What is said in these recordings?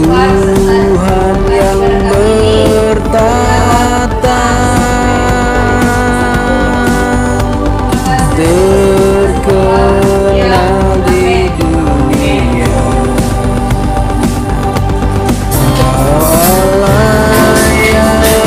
Tuhan yang bertata, terkenal di dunia. Allah yang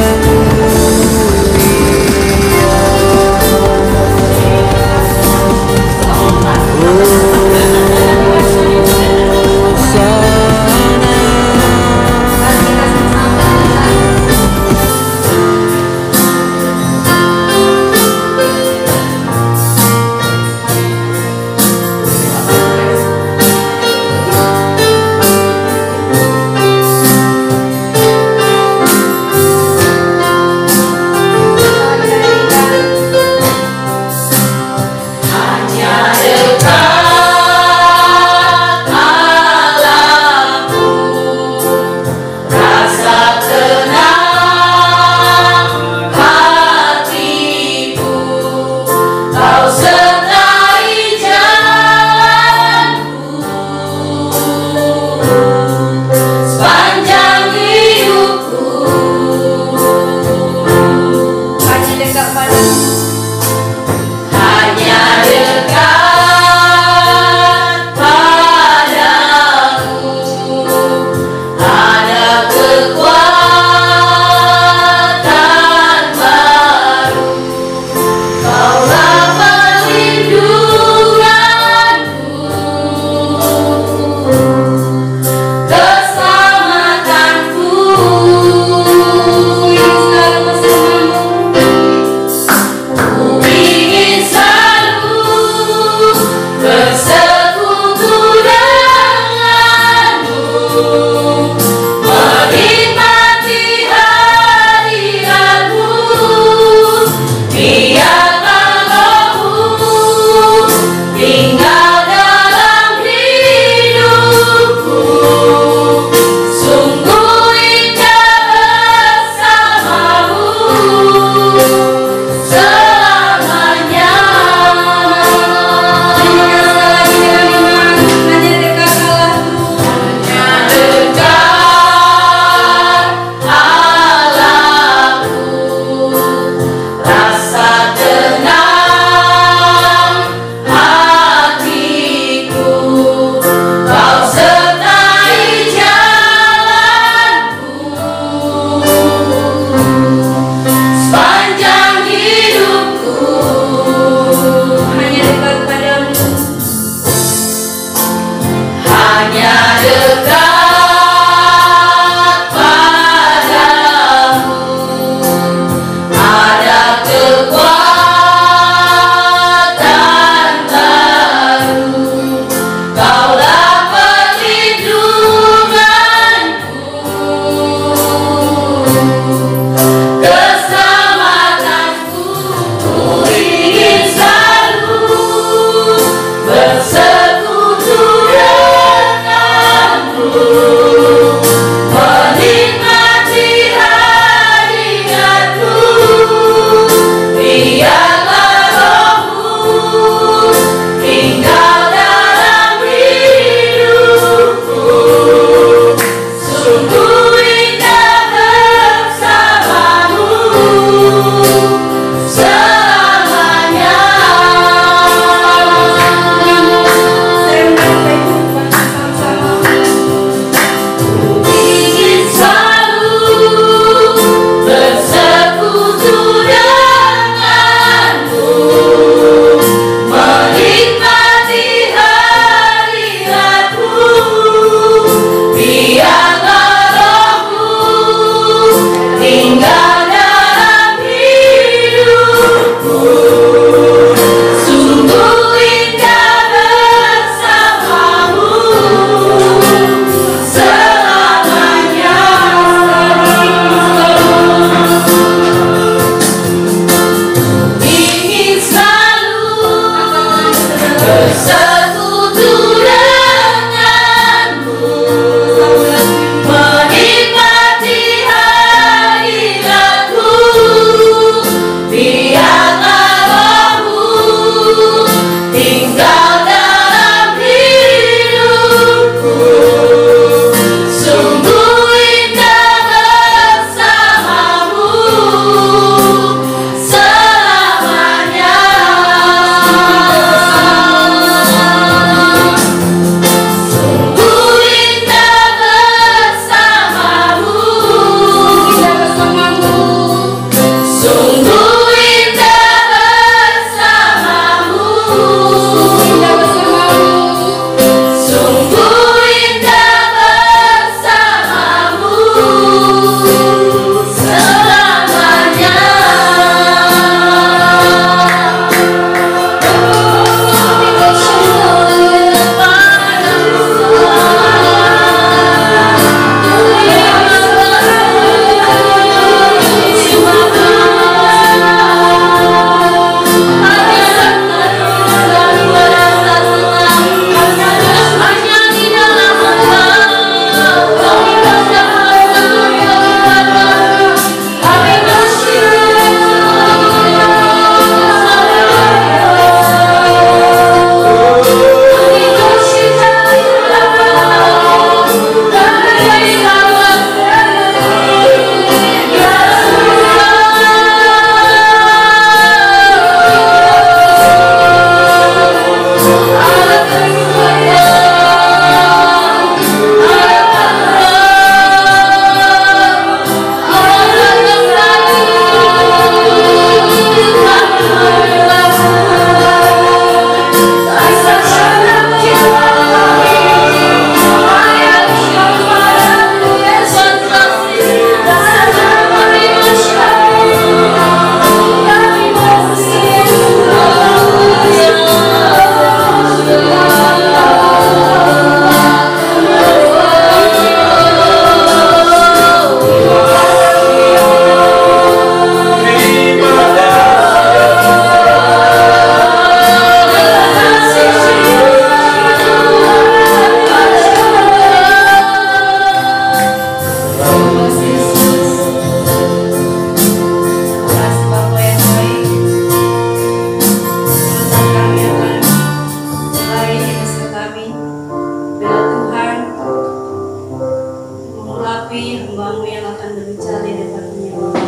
hamba-Mu yang akan berbicara di depan-Mu ya Bapa.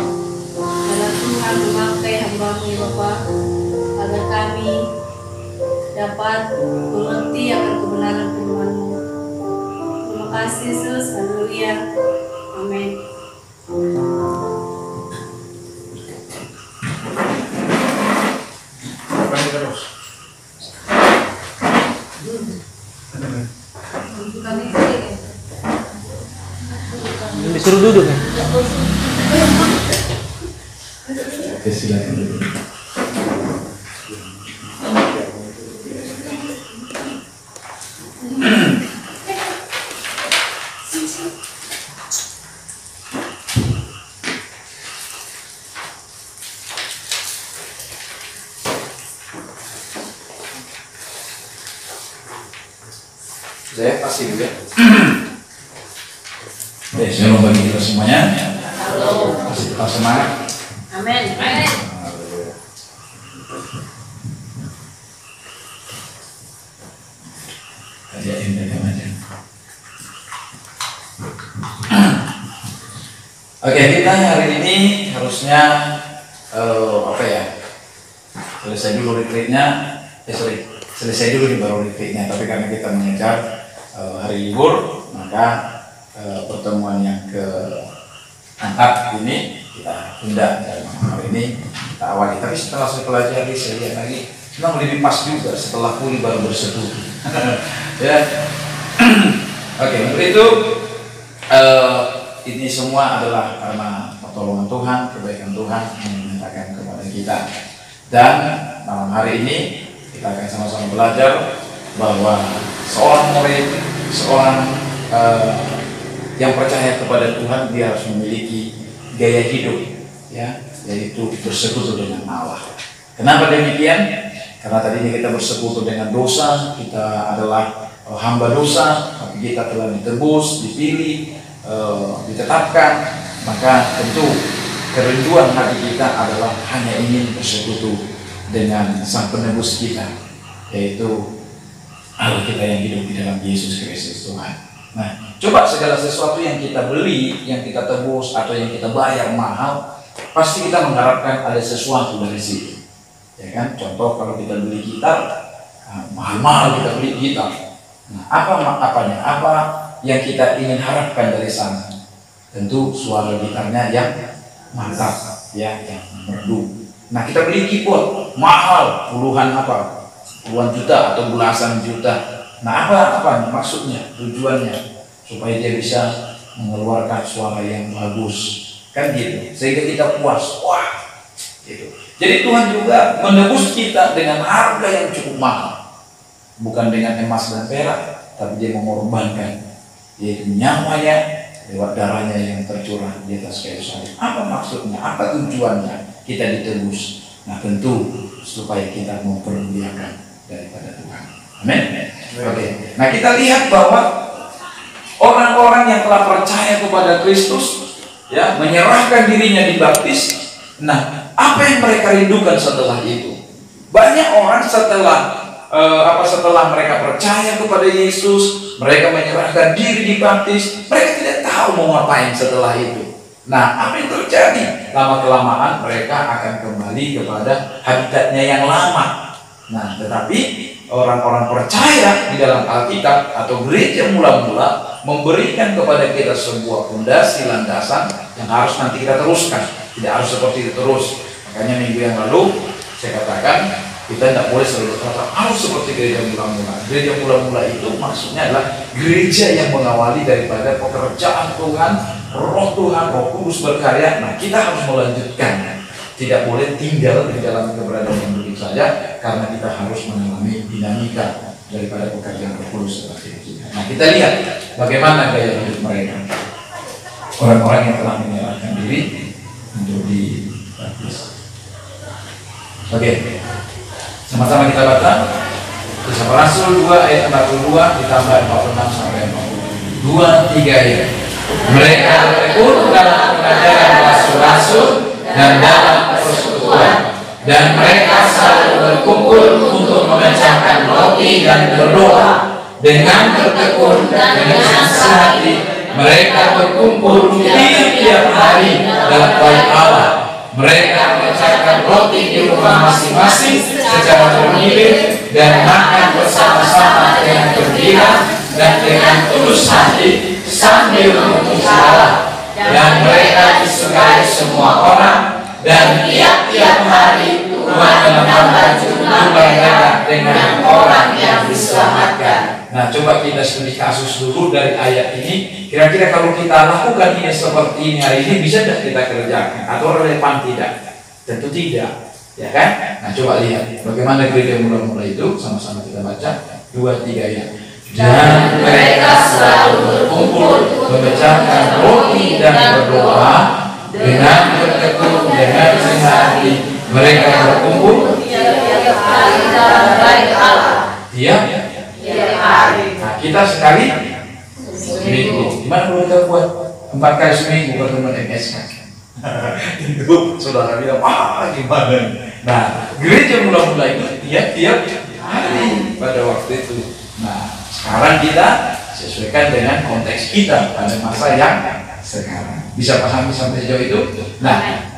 Agar Tuhan memakai hamba-Mu ya Bapa, agar kami dapat mengerti akan kebenaran firman-Mu. Terima kasih Yesus, haleluya, amin. Disuruh duduk ya? Oke, silakan duduk. Saya pasti juga. Oke, saya mau bagi kita semuanya. Masih tetap semangat. Amin. Amin. Kajain aja. Oke, kita hari ini harusnya apa ya? Selesai dulu retreatnya. Selesai dulu nih baru retreatnya. Tapi karena kita mengejar hari libur, maka pertemuan yang ke-4 ini kita tunda dan hari ini kita awali. Tapi setelah saya pelajari, saya lihat lagi memang lebih pas juga setelah pulih baru bersekutu. Ya. Oke, untuk itu ini semua adalah karena pertolongan Tuhan, kebaikan Tuhan yang menyatakan kepada kita. Dan malam hari ini kita akan sama-sama belajar bahwa seorang murid, seorang yang percaya kepada Tuhan, dia harus memiliki gaya hidup, ya, yaitu bersekutu dengan Allah. Kenapa demikian? Karena tadinya kita bersekutu dengan dosa, kita adalah hamba dosa, tapi kita telah ditebus, dipilih, ditetapkan, maka tentu kerinduan hati kita adalah hanya ingin bersekutu dengan Sang Penebus kita, yaitu Allah kita yang hidup di dalam Yesus Kristus Tuhan. Nah, coba segala sesuatu yang kita beli, yang kita tebus, atau yang kita bayar mahal, pasti kita mengharapkan ada sesuatu dari situ. Ya kan? Contoh kalau kita beli gitar, mahal-mahal kita beli gitar. Nah, apanya? Apa yang kita ingin harapkan dari sana? Tentu suara gitarnya yang mantap, ya, yang merdu. Nah, kita beli keyboard mahal, puluhan juta atau belasan juta. Nah, apa maksudnya, tujuannya supaya dia bisa mengeluarkan suara yang bagus, kan gitu, sehingga kita puas, wah, gitu. Jadi Tuhan juga menebus kita dengan harga yang cukup mahal, bukan dengan emas dan perak, tapi dia mengorbankan, yaitu nyawanya lewat darahnya yang tercurah di atas kayu salib. Apa maksudnya? Apa tujuannya kita ditebus? Nah, tentu supaya kita mempermuliakan daripada Tuhan. Amin. Oke. Nah, kita lihat bahwa orang-orang yang telah percaya kepada Kristus, ya, menyerahkan dirinya dibaptis. Nah, apa yang mereka rindukan setelah itu? Banyak orang setelah mereka percaya kepada Yesus, mereka menyerahkan diri dibaptis, mereka tidak tahu mau ngapain setelah itu. Nah, apa yang terjadi? Lama-kelamaan mereka akan kembali kepada habitatnya yang lama. Nah, tetapi orang-orang percaya di dalam Alkitab atau gereja mula-mula memberikan kepada kita sebuah fondasi landasan yang harus nanti kita teruskan. Tidak harus seperti itu terus. Makanya minggu yang lalu saya katakan kita tidak boleh selalu berkata harus seperti gereja mula-mula. Gereja mula-mula itu maksudnya adalah gereja yang mengawali daripada pekerjaan Tuhan, Roh Tuhan, Roh Kudus berkarya. Nah, kita harus melanjutkan. Tidak boleh tinggal di dalam keberadaan yang begitu saja, karena kita harus mengalami dinamika daripada pekerjaan Roh Kudus seperti itu. Nah, kita lihat bagaimana gaya hidup mereka. Orang-orang yang telah menyerahkan diri untuk dibaptis. Oke, sama-sama kita baca Kisah Para Rasul 2 ayat 42 ditambah 46 sampai 42, 3 ayat. Mereka bertekun dalam pengajaran rasul-rasul dan dalam persekutuan, dan mereka selalu berkumpul untuk memecahkan roti dan berdoa dengan bertekun dan dengan sehati Mereka berkumpul tiap hari dalam bait Allah. Mereka memecahkan roti di rumah masing-masing secara bergilir dan makan bersama-sama dengan gembira dan dengan tulus hati sambil memuji Allah. Dan mereka disukai semua orang, dan tiap-tiap hari Tuhan menambah jumlah mereka dengan orang yang diselamatkan. Nah, coba kita studi kasus dulu dari ayat ini. Kira-kira kalau kita lakukan ini seperti ini hari ini, bisa tidak kita kerjakan? Atau relevan tidak? Tentu tidak, ya kan? Nah, coba lihat bagaimana gereja mula-mula itu. Sama-sama kita baca 2-3 ya. Dan mereka selalu berkumpul, memecahkan roti dan berdoa dengan bertekun dengan senang hati. Mereka berkumpul tiap hari dalam bait Allah. Tiap hari. Nah, kita sekali seminggu. Gimana kalau kita buat 4 kali seminggu berteman MS kan? Itu saudara bilang, gimana? Nah, gereja mula-mula itu tiap hari pada waktu itu. Nah, sekarang kita sesuaikan dengan konteks kita pada masa yang sekarang. Bisa pahami sampai sejauh itu? Nah,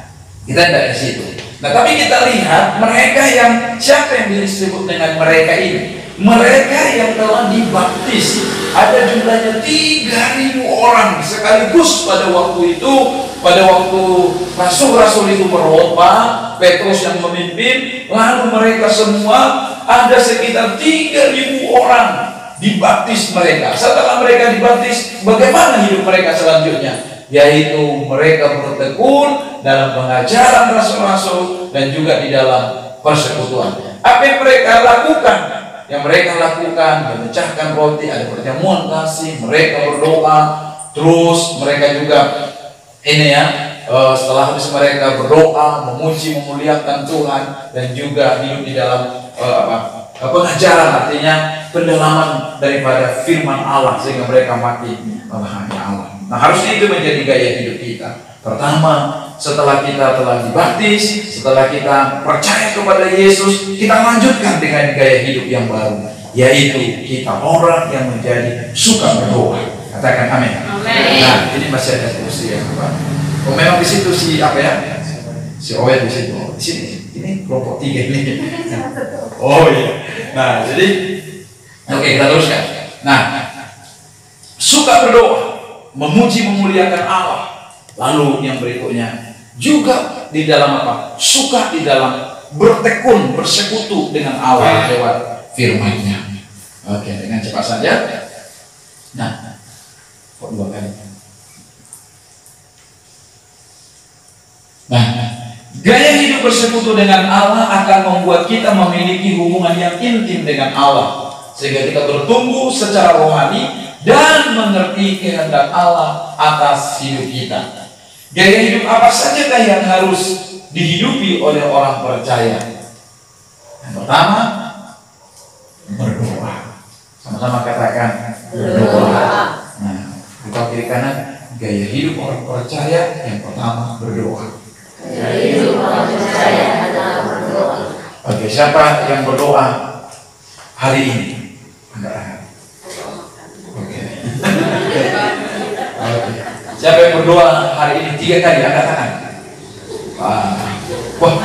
kita tidak di situ. Nah, tapi kita lihat mereka yang, siapa yang disebut dengan mereka ini? Mereka yang telah dibaptis. Ada jumlahnya 3.000 orang sekaligus pada waktu itu. Pada waktu rasul-rasul itu berkhotbah, Petrus yang memimpin, lalu mereka semua ada sekitar 3.000 orang dibaptis mereka. Setelah mereka dibaptis, bagaimana hidup mereka selanjutnya? Yaitu mereka bertekun dalam pengajaran rasul-rasul dan juga di dalam persekutuan. Apa yang mereka lakukan? Yang mereka lakukan memecahkan roti, ada perjamuan kasih, mereka berdoa, terus mereka juga ini ya, setelah habis mereka berdoa, memuji, memuliakan Tuhan, dan juga hidup di dalam pengajaran, artinya pendalaman daripada firman Allah sehingga mereka makin memahami Allah. Nah, harusnya itu menjadi gaya hidup kita. Pertama, setelah kita telah dibaptis, setelah kita percaya kepada Yesus, kita lanjutkan dengan gaya hidup yang baru, yaitu kita orang yang menjadi suka berdoa. Katakan amin. Nah, ini masih ada kursi yang apa? Oh, memang di situ si apa ya? Si Owen di situ. Di sini. Ini kelompok 3 ini. Oh iya. Nah, jadi oke, kita teruskan. Nah, suka berdoa, memuji memuliakan Allah. Lalu yang berikutnya juga di dalam apa? Suka di dalam bertekun, bersekutu dengan Allah lewat firman-Nya. Oke, dengan cepat saja. Nah, kok 2 kali? Nah, gaya hidup bersekutu dengan Allah akan membuat kita memiliki hubungan yang intim dengan Allah, sehingga kita bertumbuh secara rohani dan mengerti kehendak Allah atas hidup kita. Gaya hidup apa saja yang harus dihidupi oleh orang percaya? Yang pertama, berdoa. Sama-sama katakan berdoa. Nah, kita kiri kanan, gaya hidup orang percaya yang pertama berdoa. Gaya hidup orang percaya adalah berdoa. Oke, siapa yang berdoa hari ini? Enggak. Oke. Siapa yang berdoa hari ini 3 kali? Angkat tangan. Wah,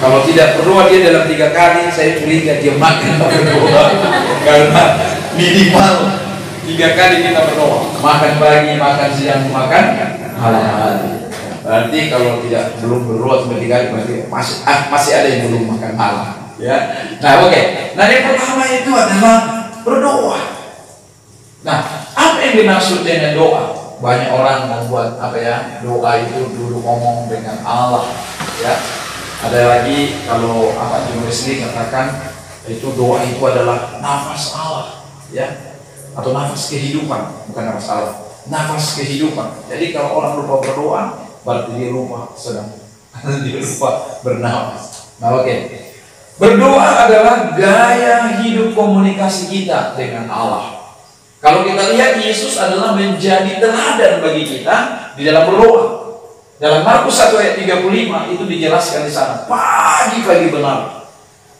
kalau tidak berdoa dia dalam 3 kali, saya curiga dia makan berdoa. Karena minimal 3 kali kita berdoa. Makan pagi, makan siang, makan malam. Berarti kalau belum berdoa sampai 3 kali, berarti masih ada yang belum makan malam. Ya. Nah, oke. Nah, yang pertama itu adalah berdoa. Nah, apa yang dimaksud dengan doa? Banyak orang membuat doa itu dulu ngomong dengan Allah, ya. Ada lagi kalau Julius Lee katakan itu doa itu adalah nafas Allah, ya, atau nafas kehidupan, bukan nafas Allah, nafas kehidupan. Jadi kalau orang lupa berdoa, berarti dia lupa bernafas. Nah, oke. Berdoa adalah gaya hidup komunikasi kita dengan Allah. Kalau kita lihat, Yesus adalah menjadi teladan bagi kita di dalam berdoa. Dalam Markus 1 ayat 35 itu dijelaskan di sana. Pagi-pagi benar,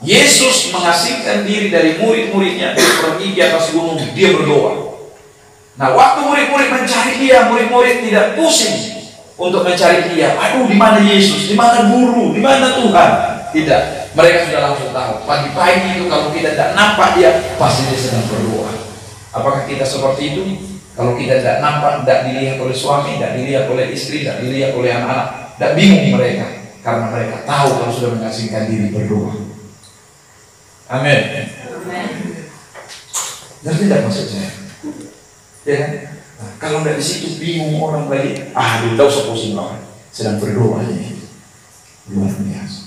Yesus mengasingkan diri dari murid-muridnya, dia pergi di atas gunung, dia berdoa. Nah, waktu murid-murid mencari dia, murid-murid tidak pusing untuk mencari dia. Aduh, di mana Yesus? Di mana guru? Di mana Tuhan? Tidak. Mereka sudah langsung tahu. Pagi-pagi itu kalau kita tidak nampak dia, pasti dia sedang berdoa. Apakah kita seperti itu? Kalau kita tidak nampak, tidak dilihat oleh suami, tidak dilihat oleh istri, tidak dilihat oleh anak-anak, tidak bingung mereka. Karena mereka tahu kalau sudah mengasingkan diri berdoa. Amin. Ngerti tidak maksud saya? Ya kan? Nah, kalau tidak di situ bingung orang lagi. Tidak usah pusing orang. Sedang berdoa aja. Luar biasa.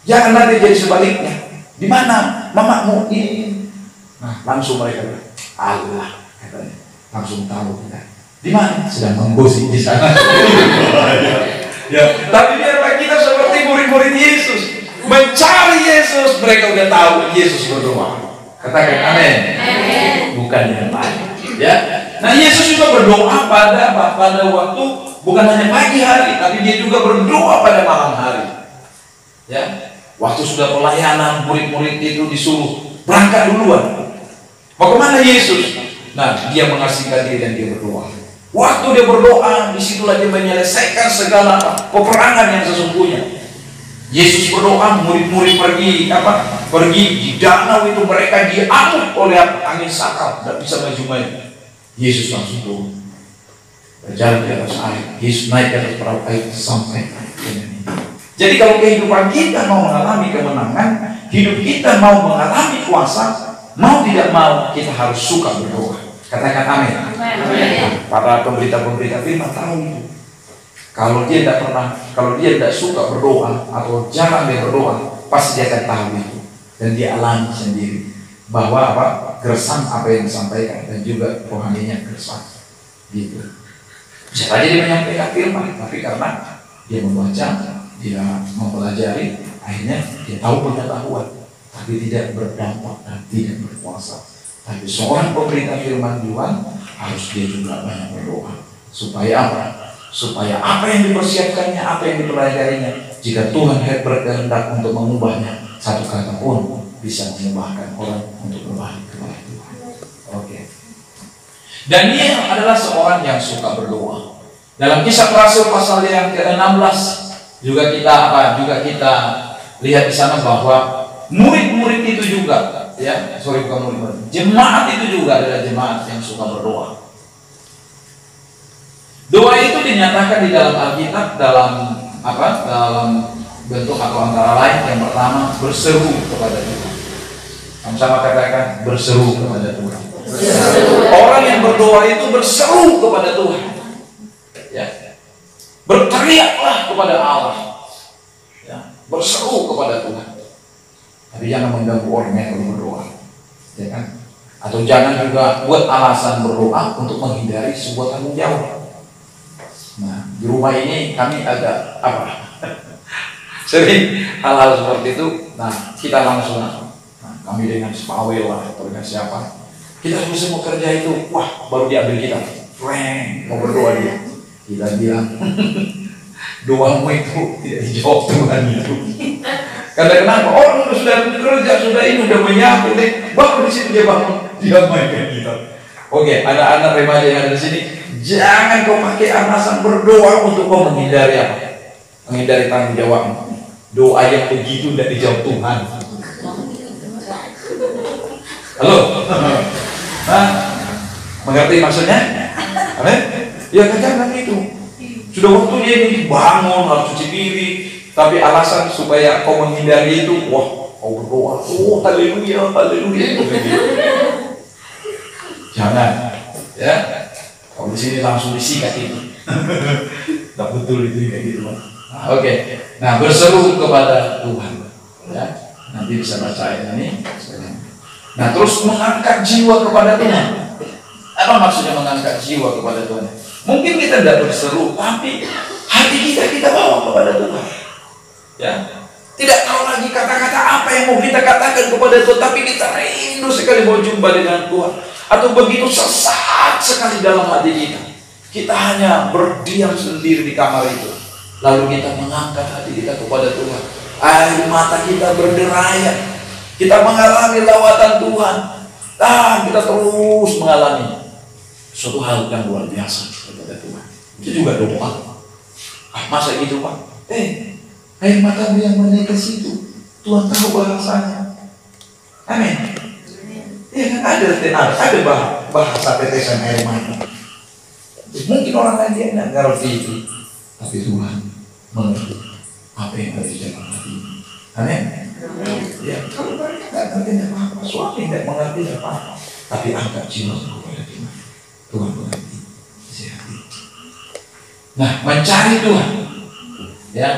Jangan nanti jadi sebaliknya. Di mana mamamu ini? Nah, langsung mereka bilang, Allah katanya. Langsung tahu kita. Di mana? Sedang menggosip di sana. Ya, tapi biarlah kita seperti murid-murid Yesus, mencari Yesus. Mereka udah tahu Yesus berdoa. Katakan amin. Bukan yang lain. Ya. Nah, Yesus juga berdoa pada waktu bukan hanya pagi hari, tapi dia juga berdoa pada malam hari. Ya. Waktu sudah pelayanan, murid-murid itu disuruh berangkat duluan. Mau kemana Yesus? Nah, dia mengasingkan diri dan dia berdoa. Waktu dia berdoa, disitulah dia menyelesaikan segala peperangan yang sesungguhnya. Yesus berdoa, murid-murid pergi di danau itu, mereka diamuk oleh angin sakal, tidak bisa maju-maju. Yesus langsung turun, berjalan di atas air. Yesus naik ke atas perahu air sampai ini. Jadi kalau kehidupan kita mau mengalami kemenangan, hidup kita mau mengalami kuasa, mau tidak mau kita harus suka berdoa. Katakan amin. Para pemberita-pemberita firman tahu itu. Kalau dia tidak suka berdoa atau jarang dia berdoa, pasti dia akan tahu itu dan dia alami sendiri bahwa gersang apa yang disampaikan dan juga rohaninya gersang. Gitu. Bisa saja dia menyampaikan firman, tapi karena dia membaca, dia mempelajari, akhirnya dia tahu pengetahuan, tapi tidak berdampak dan tidak berkuasa. Tapi seorang pemberita firman Tuhan harus dia juga banyak berdoa. Supaya apa? Supaya apa yang dipersiapkannya, apa yang dipelajarinya, jika Tuhan berkehendak untuk mengubahnya, satu kata pun bisa mengubahkan orang untuk berbalik kepada Tuhan. Oke. Daniel adalah seorang yang suka berdoa. Dalam Kisah Rasul pasal yang ke-16 juga kita lihat di sana bahwa murid-murid itu juga, jemaat itu juga adalah jemaat yang suka berdoa. Doa itu dinyatakan di dalam Alkitab dalam bentuk atau antara lain. Yang pertama, berseru kepada Tuhan. Sama-sama katakan, berseru kepada Tuhan. Orang yang berdoa itu berseru kepada Tuhan. Ya. Berteriaklah kepada Allah. Ya. Berseru kepada Tuhan. Tapi jangan mengganggu orang yang berdoa. Ya kan? Atau jangan juga buat alasan berdoa untuk menghindari sebuah tanggung jawab. Nah, di rumah ini kami agak sering hal-hal seperti itu. Nah, kita langsung kami dengan sepawel atau dengan siapa, kita harus mau kerja itu, baru diambil kita, mau berdoa dia. Kita bilang, doamu itu tidak dijawab Tuhan itu. Karena kenapa? Orang sudah kerja, sudah menyapu deh, baru di situ dia bangun, dia mainkan kita. Oke, ada anak remaja yang ada di sini. Jangan kau pakai alasan berdoa untuk kau menghindari apa? Menghindari tanggung jawab. Doa yang begitu tidak dijawab Tuhan. Halo? Mengerti maksudnya? Amin? Ya kan jangan itu. Sudah waktunya ini bangun, harus cuci piring, tapi alasan supaya kau menghindari itu, kau berdoa, haleluya, haleluya. Jangan, ya. Kalau di sini langsung disikat itu, tak betul itu kayak gitu. Oke. Nah, berseru kepada Tuhan. Ya, nanti bisa baca ini. Nah, terus mengangkat jiwa kepada Tuhan. Apa maksudnya mengangkat jiwa kepada Tuhan? Mungkin kita tidak berseru, tapi hati kita bawa kepada Tuhan. Ya, tidak tahu lagi kata-kata apa yang mau kita katakan kepada Tuhan, tapi kita rindu sekali mau jumpa dengan Tuhan. Atau begitu sesak sekali dalam hati kita. Kita hanya berdiam sendiri di kamar itu. Lalu kita mengangkat hati kita kepada Tuhan. Air mata kita berderaya. Kita mengalami lawatan Tuhan. Dan kita terus mengalami suatu hal yang luar biasa kepada Tuhan. Itu juga doa. Masa gitu Pak? Air matamu yang menetes itu, Tuhan tahu bahasanya. Amin. Iya kan ada bahasa tetesan air mata. Mungkin orang lain dia nggak ngerti itu, tapi Tuhan mengerti apa yang ada di dalam hati. Amin. Ya, kalau mereka nggak ngerti apa-apa, suami nggak mengerti apa-apa, tapi angkat jiwa kepada Tuhan. Tuhan mengerti isi hati. Nah, mencari Tuhan. Ya.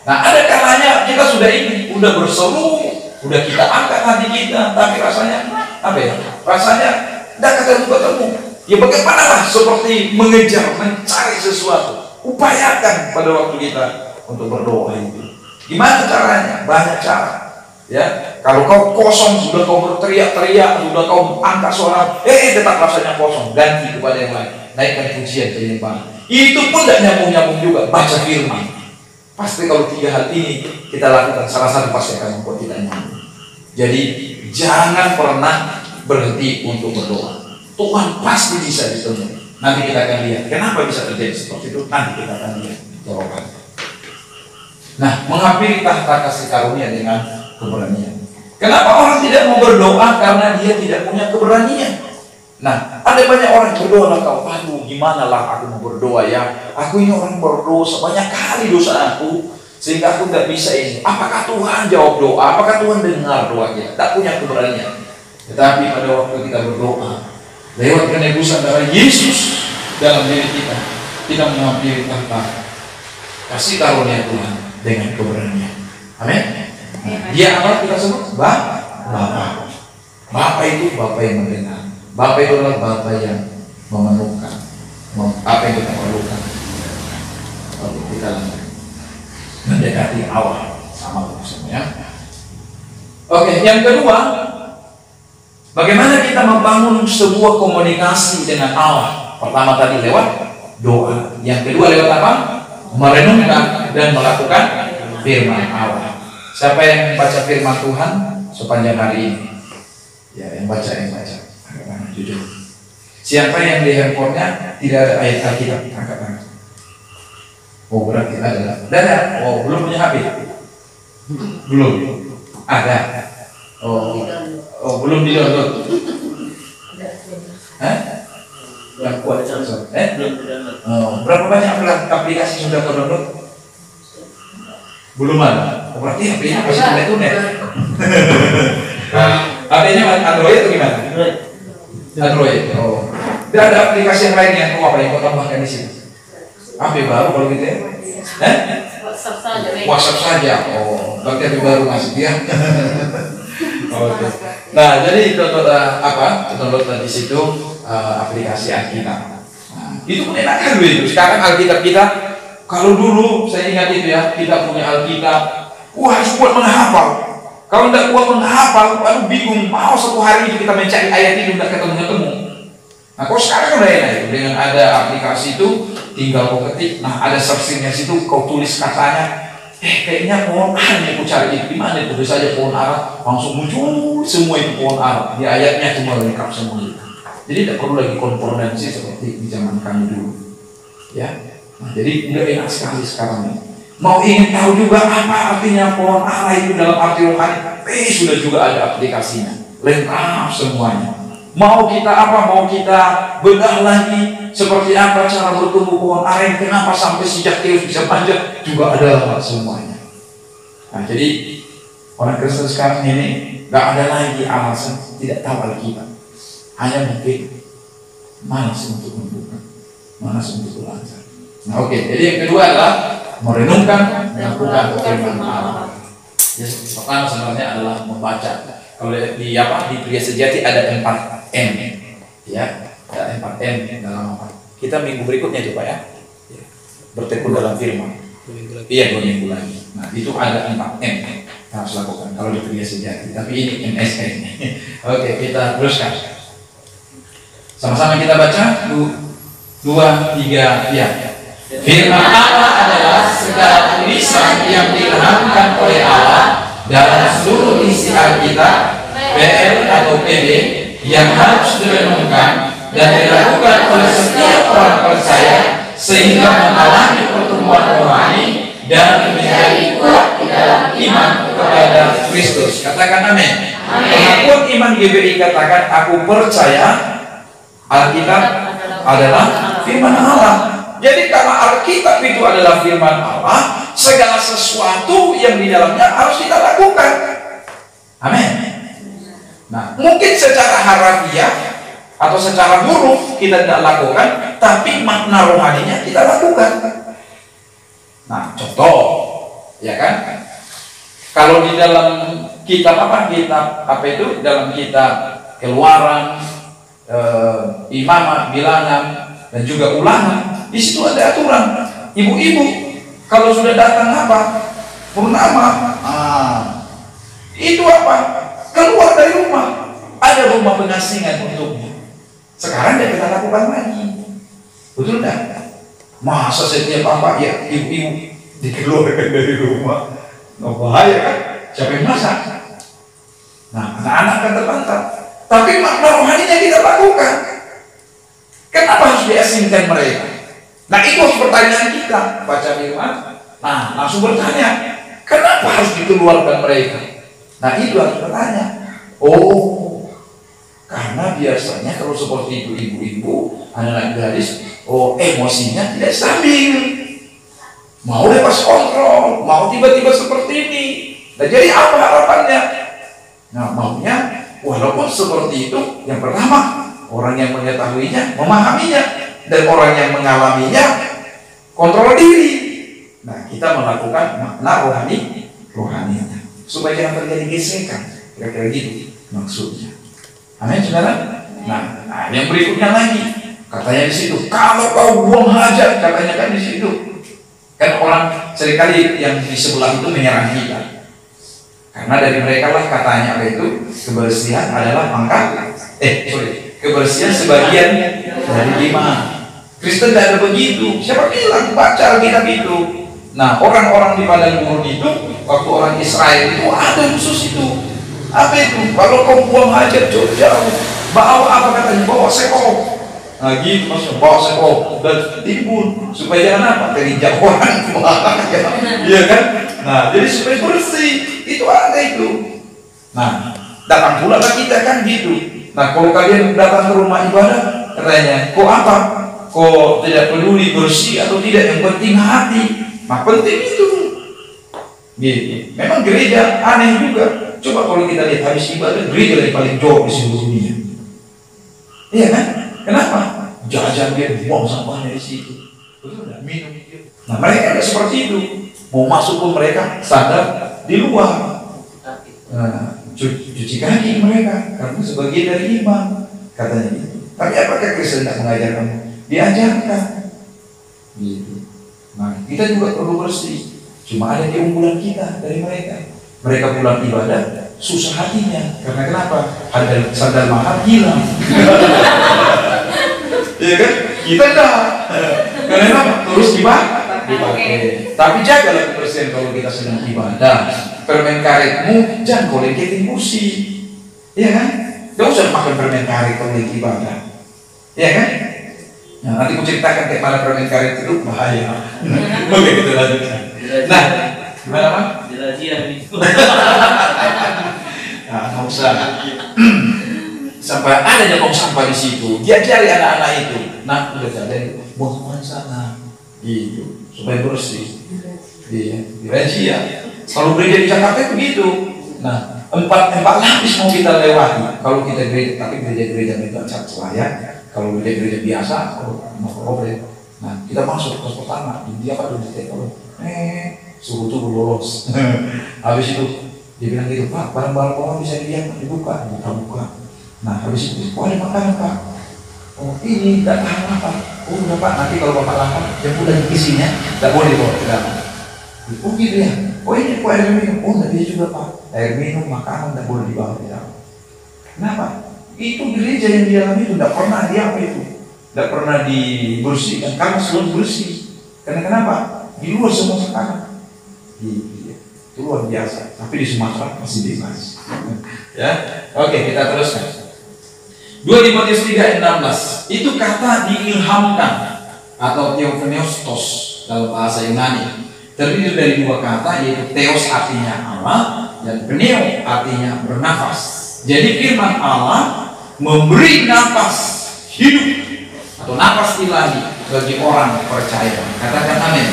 Nah, ada kalanya kita sudah berseru, udah kita angkat hati kita, tapi rasanya apa ya? Rasanya tidak ketemu. Ya bagaimanalah seperti mengejar, mencari sesuatu. Upayakan pada waktu kita untuk berdoa itu. Gimana caranya? Banyak cara. Ya, kalau kau kosong, sudah kau berteriak-teriak, sudah kau angkat suara, tetap rasanya kosong, ganti kepada yang lain, naikkan pujian penyembahan. Itu pun tidak nyambung juga, baca firman. Pasti kalau 3 hal ini kita lakukan, salah satu pasti akan membuat kita nyambung. Jadi jangan pernah berhenti untuk berdoa. Tuhan pasti bisa ditemui. Nanti kita akan lihat kenapa bisa terjadi seperti itu. Nanti kita akan lihat jawabannya. Nah, menghampiri tahta kasih karunia dengan keberanian. Kenapa orang tidak mau berdoa? Karena dia tidak punya keberanian. Nah, ada banyak orang berdoa lah kau, aduh gimana lah aku mau berdoa ya. Aku ini orang berdosa, banyak kali dosa aku, sehingga aku tidak bisa ini. Apakah Tuhan jawab doa? Apakah Tuhan dengar doa kita? Tak punya keberanian. Tetapi pada waktu kita berdoa, lewat penebusan darah Yesus dalam diri kita menghampiri tahta kasih karunia Tuhan dengan keberanian. Amin. Dia apa kita sebut? Bapa. Bapa itu Bapa yang mendengar. Bapa itu adalah Bapa yang memenuhkan apa yang kita perlukan. Lalu kita mendekati Allah sama ya. Oke, yang kedua, bagaimana kita membangun sebuah komunikasi dengan Allah? Pertama tadi lewat doa. Yang kedua lewat apa? Merenungkan dan melakukan firman Allah. Siapa yang membaca firman Tuhan sepanjang hari ini? Ya, yang baca. Angkat tangan, jujur. Siapa yang di handphonenya tidak ada ayat Alkitab? Angkat tangan. Oh, berarti ada. Oh, belum punya HP? Belum. Ada. Oh, belum di-download. Yang kuat berapa banyak aplikasi sudah kau download? Belum ada. Oh, berarti HP-nya masih tunet. HP-nya Android atau gimana? Android. Oh. Tidak ada aplikasi yang lain yang apa yang kau tambahkan di sini? HP baru kalau gitu ya? WhatsApp saja. Oh, berarti HP baru masih ya. Oke. Nah, jadi download di situ aplikasi Alkitab. Nah, itu pun enak kan itu. Sekarang Alkitab kita, kalau dulu saya ingat itu ya, kita punya Alkitab, harus kuat menghafal. Kalau tidak kuat menghafal, bingung. Mau satu hari itu kita mencari ayat itu tidak ketemu. Nah, kalau sekarang udah enak itu, dengan ada aplikasi itu, tinggal kau ketik. Nah, ada searchingnya situ, kau tulis katanya. Kayaknya pohon ara yang aku cari itu gimana? Tulis saja pohon ara, langsung muncul semua itu pohon ara. Di ayatnya cuma lengkap semua itu. Jadi tidak perlu lagi konkordansi seperti di zaman kami dulu. Ya, nah, jadi udah enak sekali sekarang ini. Mau ingin tahu juga apa artinya pohon ara itu dalam arti rohani? Sudah juga ada aplikasinya, lengkap semuanya. Mau kita bedah lagi seperti apa cara bertumbuh pohon aren, kenapa sampai sejak terus bisa panjang, juga ada semuanya. Nah, jadi orang Kristen sekarang ini nggak ada lagi alasan tidak tahu Alkitab. Hanya mungkin malas untuk membuka, malas untuk belajar. Nah, oke. Jadi yang kedua adalah merenungkan, melakukan firman Allah. Yang pertama sebenarnya adalah membaca. Kalau di pria sejati ada 4 M, ya, ada 4 M dalam apa? Kita minggu berikutnya coba ya, bertekun dalam firman. 2 minggu lagi. Nah, itu ada 4 M harus lakukan kalau di pria sejati. Tapi ini MSN. Oke, kita teruskan. Sama-sama kita baca 2, 3, ya. Firman Allah adalah segala tulisan yang diilhamkan oleh Allah dalam seluruh isi Alkitab, PL atau PD, yang harus direnungkan, dan dilakukan oleh setiap orang percaya sehingga mengalami pertumbuhan rohani dan menjadi kuat di dalam iman kepada Kristus. Katakan amin. Pengakuan iman GBI katakan, aku percaya Alkitab adalah firman Allah. Jadi karena Alkitab itu adalah firman Allah, segala sesuatu yang di dalamnya harus kita lakukan. Amin. Nah, mungkin secara harafiah atau secara huruf kita tidak lakukan, tapi makna rohaninya kita lakukan. Nah, contoh, ya kan? Kalau di dalam kitab apa itu? Dalam kitab Keluaran, Imamat, Bilangan, dan juga Ulangan, di situ ada aturan. Ibu-ibu kalau sudah datang purnama, itu keluar dari rumah. Ada rumah pengasingan untuknya. Sekarang dia kita lakukan lagi. Betul enggak? Masa setiap ya ibu-ibu dikeluarkan dari rumah? Nggak bahaya kan? Siapa yang masak? Nah, anak-anak kan terlantar. Tapi makna rohaninya kita lakukan. Kenapa harus diasingkan mereka? Nah, itu pertanyaan kita. Baca firman, nah langsung bertanya, kenapa harus dikeluarkan mereka? Nah, itu harus bertanya. Oh, karena biasanya kalau seperti itu ibu-ibu, anak-anak gadis, emosinya tidak stabil, mau lepas kontrol, mau tiba-tiba seperti ini. Nah, jadi apa harapannya? Nah, maunya walaupun seperti itu, yang pertama orang yang mengetahuinya, memahaminya, dan orang yang mengalaminya kontrol diri. Nah, kita melakukan makna rohaninya supaya jangan terjadi gesekan, kira-kira gitu maksudnya. Amin, saudara. Nah, yang berikutnya lagi, katanya di situ, kalau kau buang hajat, katanya kan di situ. Kan orang seringkali yang di sebelah itu menyerang kita. Karena dari mereka lah katanya itu kebersihan adalah kebersihan sebagian dari iman. Kristen tidak ada begitu. Siapa bilang? Baca Alkitab itu. Nah, orang-orang di padang gurun itu, waktu orang Israel itu ada khusus itu. Apa itu? Kalau kau buang hajat jauh-jauh, bawa apa katanya? Bawa sekop. Nah, gitu maksudnya, bawa sekop dan timbun supaya jangan terinjak orang. Iya kan? Nah, jadi supaya bersih. Itu ada itu. Nah, datang pula lah kita kan gitu. Nah, kalau kalian datang ke rumah ibadah, katanya, kok tidak peduli bersih atau tidak, yang penting hati. Nah, penting itu. Gitu. Memang gereja aneh juga. Coba kalau kita lihat habis ibadah, gereja yang paling jauh di seluruh dunia. Iya kan? Kenapa? Jajan dia buang sampahnya di situ. Betul nggak? Minum itu. Nah, mereka tidak seperti itu. Mau masuk pun mereka sadar di luar. Cuci kaki mereka karena sebagian dari iman, katanya itu. Tapi apakah Kristen tidak mengajarkan? Diajarkan. Gitu. Nah, kita juga perlu bersih. Cuma ada keunggulan kita dari mereka. Mereka pulang ibadah susah hatinya. Karena kenapa? Harga sandal mahal hilang. Iya kan? Kita enggak. Karena apa? Terus dipakai. Tapi jagalah kebersihan kalau kita sedang ibadah. Permen karetmu jangan kau lengketin kursi. Iya kan? Gak usah makan permen karet kalau lagi ibadah. Iya kan? Nah, nanti aku ceritakan kayak mana permen karet itu bahaya. Oke, kita lanjutkan. Nah, gimana Pak? Nah, nggak usah. Sampai ada nyokong sampah di situ. Diajari anak-anak itu. Nah, udah ada buang sampah di sana. Gitu, supaya bersih. Iya, ya. Kalau gereja di Jakarta itu begitu. Nah, empat lapis mau kita lewati. Kalau kita gereja, tapi gereja itu lah ya. Kalau gereja biasa, mau problem. Nah, kita masuk ke pertama. Dia apa dulu ditekan? Suruh tuh lolos. Habis itu dia bilang gitu, Pak, barang-barang bisa dibuka. Nah, habis itu, kok ada makanan Pak? Oh, ini tidak tahan apa? Oh, udah Pak, nanti kalau Bapak lapar, yang udah isinya, tidak boleh bawa ke dalam. Oh gitu ya? Oh ini kok air minum? Oh tidak bisa juga Pak. Air minum, makanan tidak boleh dibawa ke dalam. Kenapa? Itu gereja yang di dalam itu tidak pernah tidak pernah dibersihkan karena selalu bersih. Karena kenapa? Di luar semua sekarang. Itu luar biasa. Tapi di Sumatera masih bebas. Ya, oke kita teruskan. 2 Timotius 3:16 itu kata diilhamkan atau theopneustos dalam bahasa Yunani, terdiri dari dua kata, yaitu theos artinya Allah dan pneu artinya bernafas. Jadi firman Allah memberi nafas hidup atau nafas ilahi bagi orang percaya. Katakan amin.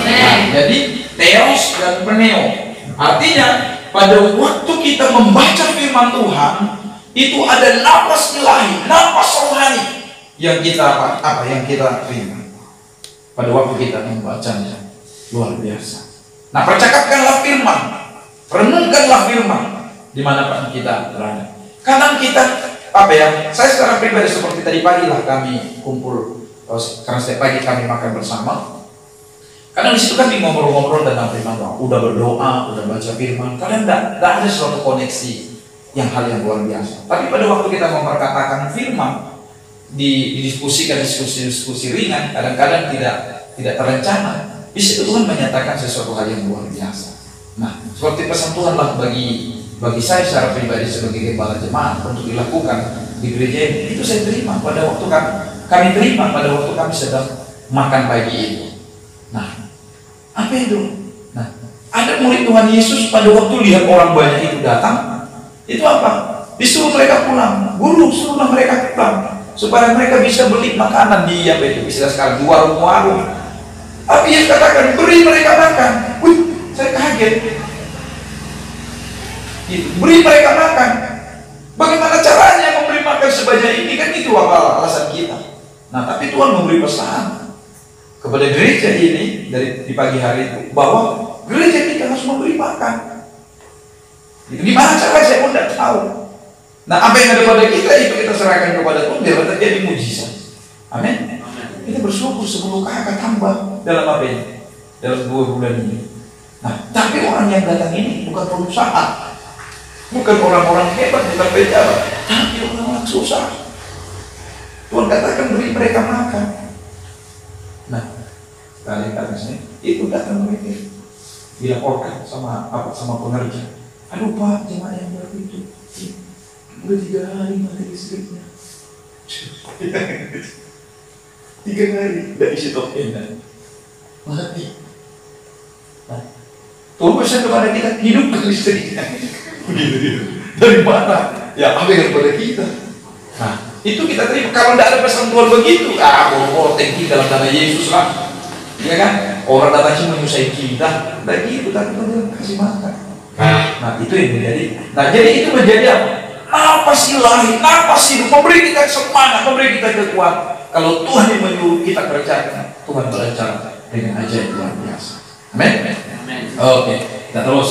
Nah, jadi theos dan pneu artinya pada waktu kita membaca firman Tuhan itu ada nafas ilahi, nafas rohani yang kita yang kita terima pada waktu kita membacanya. Luar biasa. Nah, percakapkanlah firman, renungkanlah firman dimanapun kita berada. Kadang kita saya secara pribadi seperti tadi pagi lah kami kumpul, karena setiap pagi kami makan bersama. Kadang di situ kan ngobrol-ngobrol tentang firman Tuhan, udah berdoa, udah baca firman. Kadang tidak ada suatu koneksi yang hal yang luar biasa. Tapi pada waktu kita memperkatakan firman, didiskusikan diskusi ringan, kadang-kadang tidak terencana. Di situ Tuhan menyatakan sesuatu hal yang luar biasa. Nah, seperti pesan Tuhan lah bagi saya secara pribadi sebagai gembala jemaat untuk dilakukan di gereja ini. Itu saya terima pada waktu kami terima pada waktu kami sedang makan pagi itu. Nah, apa itu? Nah, ada murid Tuhan Yesus pada waktu lihat orang banyak itu datang, itu apa? Disuruh mereka pulang. Guru suruhlah mereka pulang supaya mereka bisa beli makanan di bisa sekarang di warung-warung. Tapi Yesus katakan beri mereka makan. Wih, saya kaget. Beri mereka makan. Bagaimana caranya memberi makan sebanyak ini? Kan itu apa alasan kita. Nah, tapi Tuhan memberi pesan kepada gereja ini di pagi hari itu bahwa gereja kita harus memberi makan. Itu gimana caranya saya pun tidak tahu. Nah, apa yang ada pada kita itu kita serahkan kepada Tuhan biar terjadi mujizat. Amin. Kita bersyukur 10 kakak tambah dalam apa ini? Dalam 2 bulan ini. Nah, tapi orang yang datang ini bukan pengusaha, bukan orang-orang hebat, bukan pejabat, tapi orang-orang susah. Tuhan katakan beri mereka makan. Nah, kali-kali itu datang mereka dilaporkan sama pengerja. Aduh Pak, jemaah yang baru itu udah 3 hari mati listriknya. 3 hari tidak isi token mati. Nah, Tuhan pesan kepada kita hidup ke listriknya. Begitu. Dari mana? Ya apa yang kepada kita? Nah, itu kita terima. Kalau tidak ada pesan Tuhan begitu, thank dalam nama Yesus lah. Ya kan? Orang datang sih menyusahkan kita. Tidak gitu, tapi Tuhan kasih makan. Nah, itu yang menjadi. Nah, jadi itu menjadi apa? Napas ilahi, napas hidup, memberi kita semangat, memberi kita kekuatan. Kalau Tuhan yang menyuruh kita kerjakan, Tuhan berencana dengan ajaib luar biasa. Amin. Oke, kita terus.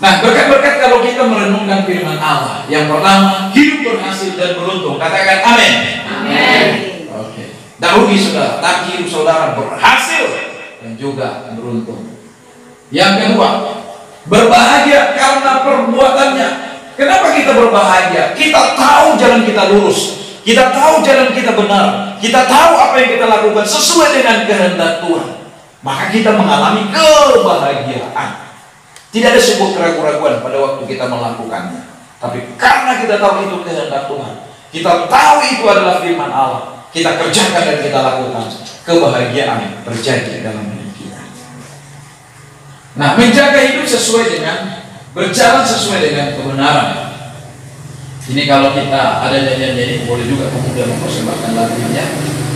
Nah, berkat-berkat kalau kita merenungkan firman Allah. Yang pertama, hidup berhasil dan beruntung. Katakan amin. Amin. Oke. Tidak rugi saudara, tapi hidup saudara berhasil dan juga beruntung. Yang kedua, berbahagia karena perbuatannya. Kenapa kita berbahagia? Kita tahu jalan kita lurus. Kita tahu jalan kita benar. Kita tahu apa yang kita lakukan sesuai dengan kehendak Tuhan. Maka kita mengalami kebahagiaan. Tidak ada sebuah keraguan-keraguan pada waktu kita melakukannya. Tapi karena kita tahu itu kehendak Tuhan, kita tahu itu adalah firman Allah, kita kerjakan dan kita lakukan, kebahagiaan terjadi dalam hidup kita. Nah, menjaga hidup sesuai dengan, berjalan sesuai dengan kebenaran. Ini kalau kita ada nyanyian-nyanyian, boleh juga kemudian mempersembahkan lagunya.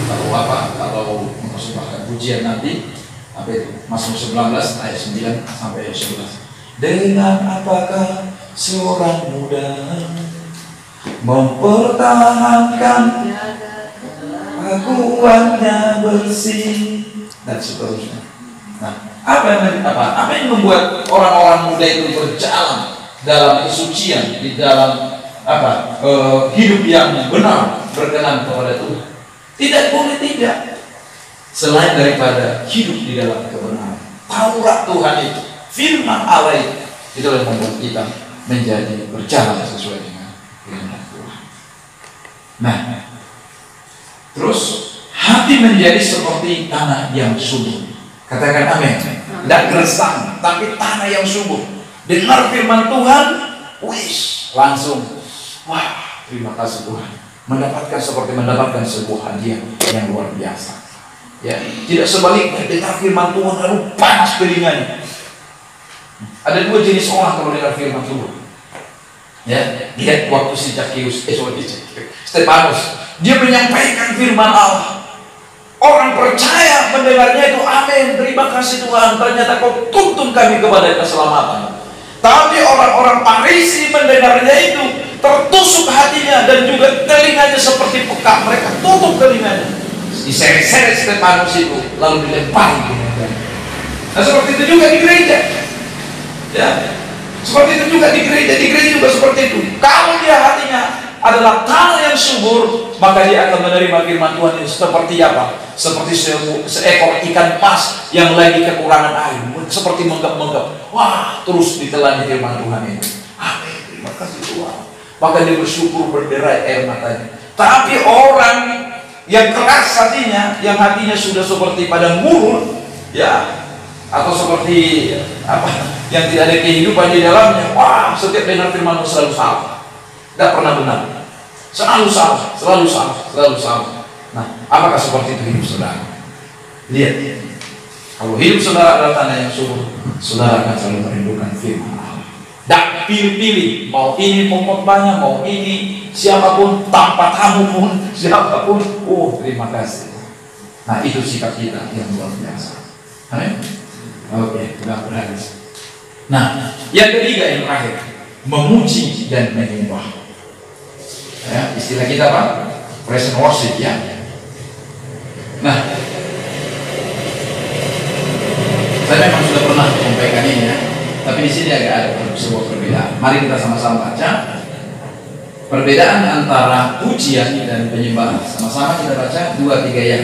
Kalau mempersembahkan pujian nanti, apa itu? Mazmur 19 ayat 9 sampai 11. Dengan apakah seorang muda mempertahankan aguannya bersih dan seterusnya. Nah, apa yang membuat orang-orang muda itu berjalan dalam kesucian, di dalam hidup yang benar, berkenan kepada Tuhan? Tidak boleh tidak, selain daripada hidup di dalam kebenaran. Taurat Tuhan itu, firman Allah itu yang membuat kita menjadi berjalan sesuai dengan kehendak Tuhan. Nah, terus hati menjadi seperti tanah yang subur. Katakan amin. Tidak gersang, tapi tanah yang subur. Dengar firman Tuhan, langsung wah, terima kasih Tuhan. Mendapatkan seperti mendapatkan sebuah hadiah yang luar biasa. Ya, tidak sebaliknya dengar firman Tuhan lalu panas telinganya. Ada dua jenis orang kalau dengar firman Tuhan. Ya, lihat waktu si Stefanus, dia menyampaikan firman Allah. Orang percaya mendengarnya itu amin, terima kasih Tuhan, ternyata kau tuntun kami kepada keselamatan. Tapi orang-orang Farisi mendengarnya itu tertusuk hatinya dan juga telinganya seperti peka, mereka tutup telinganya. Diseret-seret Stefanus itu lalu dilempari. Nah seperti itu juga di gereja. Ya, seperti itu juga di gereja juga seperti itu. Kalau dia hatinya adalah tanah yang subur, maka dia akan menerima firman Tuhan itu seperti apa? Seperti seekor ikan mas yang lagi kekurangan air, seperti menggap-menggap. Wah, terus ditelan firman Tuhan itu. Amin, terima kasih Tuhan. Maka dia bersyukur berderai air matanya. Tapi orang yang keras hatinya, yang hatinya sudah seperti padang gurun, ya, atau seperti apa, yang tidak ada kehidupan di dalamnya, wah, setiap dengar firman Tuhan selalu salah, tidak pernah benar, selalu salah, selalu salah, selalu salah. Nah, apakah seperti itu hidup saudara? Lihat, kalau hidup saudara adalah tanah yang subur, saudara akan selalu merindukan firman Allah. Tak pilih-pilih, mau ini pengkhotbahnya, mau ini siapapun, tanpa tamu pun, siapapun. Oh, terima kasih. Nah, itu sikap kita yang luar biasa. Amin. Oke, sudah berhasil. Nah, yang ketiga yang terakhir, memuji dan menyembah. Ya, istilah kita apa? Praise and worship, ya. Nah, saya memang sudah pernah menyampaikan ini, ya. Tapi di sini agak ada sebuah perbedaan. Mari kita sama-sama baca perbedaan antara pujian dan penyembahan. Sama-sama kita baca 2-3 ya.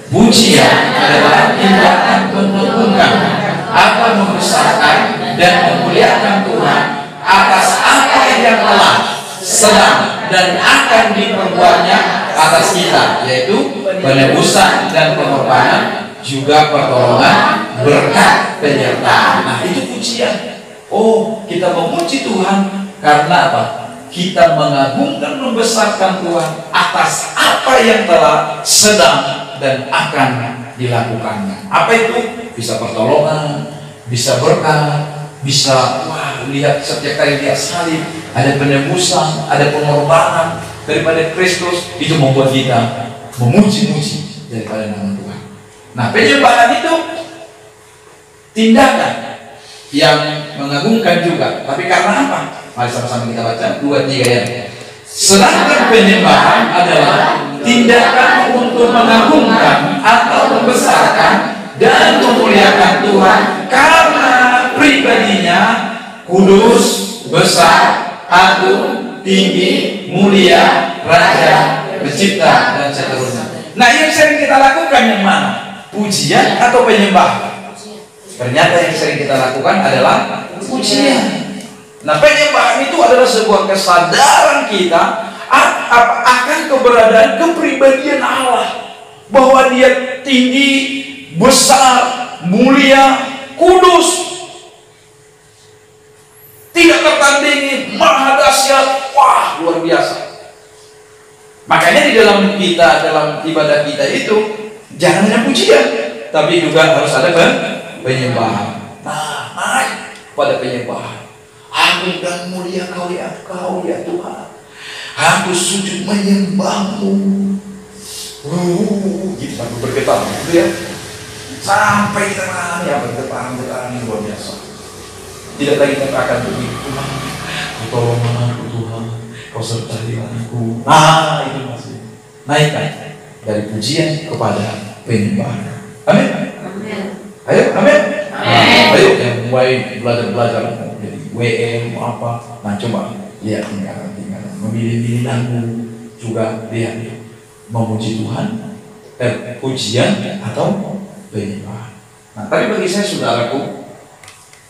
Pujian adalah tindakan mengagungkan atau membesarkan dan memuliakan Tuhan atas apa yang telah, sedang dan akan diperbuatnya atas kita, yaitu penebusan dan pengorbanan, juga pertolongan, berkat, penyertaan. Nah, itu pujian. Oh, kita memuji Tuhan karena apa? Kita mengagungkan, membesarkan Tuhan atas apa yang telah, sedang dan akan dilakukannya. Apa itu? Bisa pertolongan, bisa berkat, bisa lihat setiap kali lihat salib, ada penebusan, ada pengorbanan daripada Kristus. Itu membuat kita memuji-muji daripada nama Tuhan. Nah, penyembahan itu tindakan yang mengagungkan juga. Tapi karena apa? Mari sama-sama kita baca 2-3 ya. Sedangkan penyembahan adalah tindakan untuk mengagungkan atau membesarkan dan memuliakan Tuhan karena pribadinya kudus, besar, agung, tinggi, mulia, raja, pencipta, dan seterusnya. Nah, yang sering kita lakukan yang mana? Pujian atau penyembahan? Ternyata yang sering kita lakukan adalah pujian. Nah, penyembahan itu adalah sebuah kesadaran kita akan keberadaan kepribadian Allah, bahwa Dia tinggi, besar, mulia, kudus, tidak tertandingi, maha dahsyat, wah, luar biasa. Makanya di dalam kita, dalam ibadah kita itu jangan hanya pujian, tapi juga harus ada penyembahan. Nah, naik pada penyembahan. Agung dan mulia Kau ya Tuhan. Aku sujud menyembah-Mu. Gitu sampai bergetar, gitu ya. Sampai kita mengalami apa? Getaran-getaran yang luar biasa. Tidak lagi kita akan begitu, Tuhan, Kau tolong aku Tuhan, Kau sertai aku. Nah, itu masih naikkan dari pujian kepada penyembahan. Amin. Ayo, amin. Ayo yang mulai belajar jadi WM apa. Nah, coba lihat tinggalan memilih lagu juga lihat memuji Tuhan, pujian atau penyembahan. Nah, tapi bagi saya saudaraku,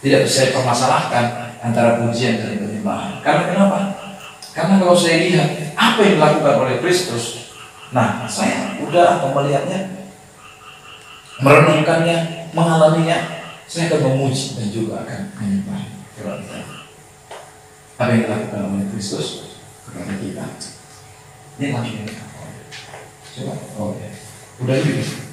tidak bisa permasalahkan antara pujian dan penyembahan. Karena kenapa? Karena kalau saya lihat apa yang dilakukan oleh Kristus, nah saya udah melihatnya, merenungkannya, mengalaminya, saya akan memuji dan juga akan menyembah. Apa yang dilakukan oleh Kristus? kepada kita. Ini langsung ini. Coba, oh ya, udah gitu.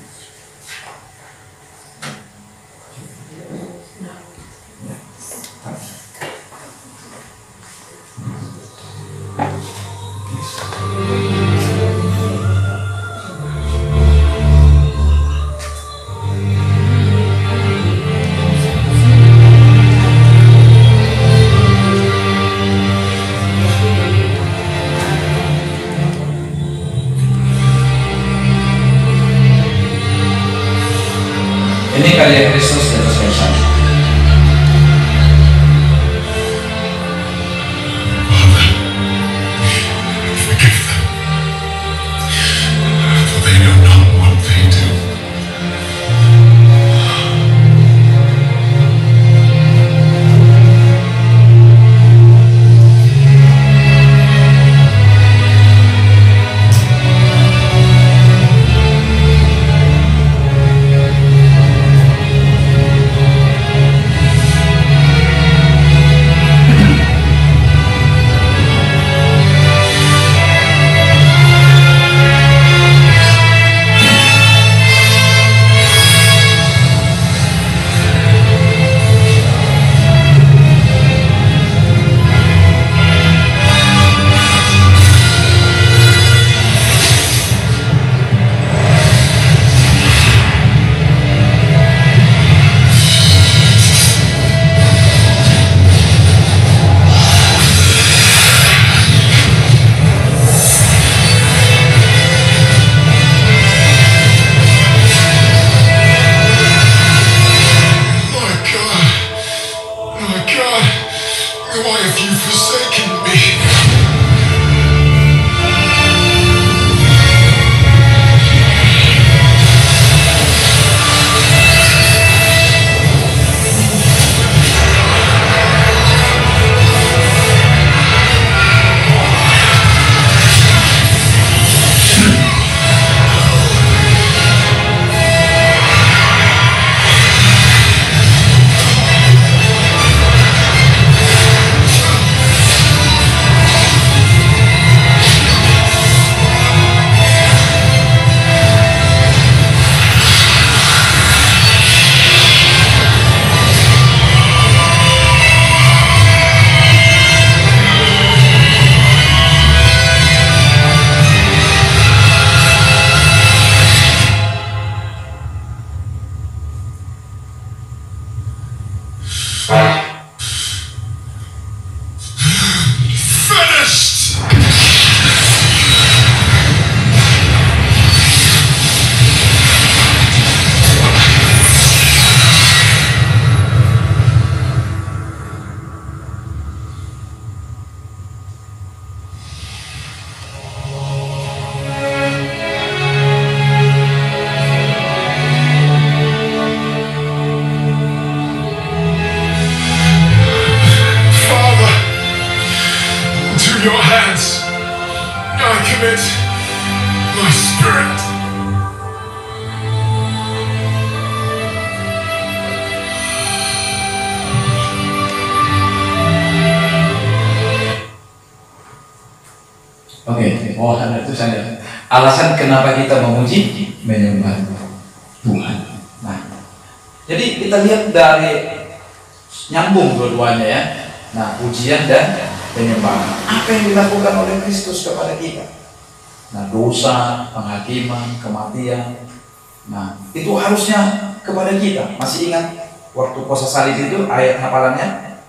Ini karya Kristus di atas kayu salib. Forgive them, for they know not what they do. Why have you forsaken me? Finished! Father, into your hands I commit my spirit. Oke, itu saya. Alasan kenapa kita memuji, menyembah Tuhan. Nah, jadi kita lihat dari nyambung dua-duanya ya. Nah, pujian dan penyembahan. Apa yang dilakukan oleh Kristus kepada kita? Nah, dosa, penghakiman, kematian. Nah, itu harusnya kepada kita. Masih ingat waktu puasa salib itu ayat hafalannya?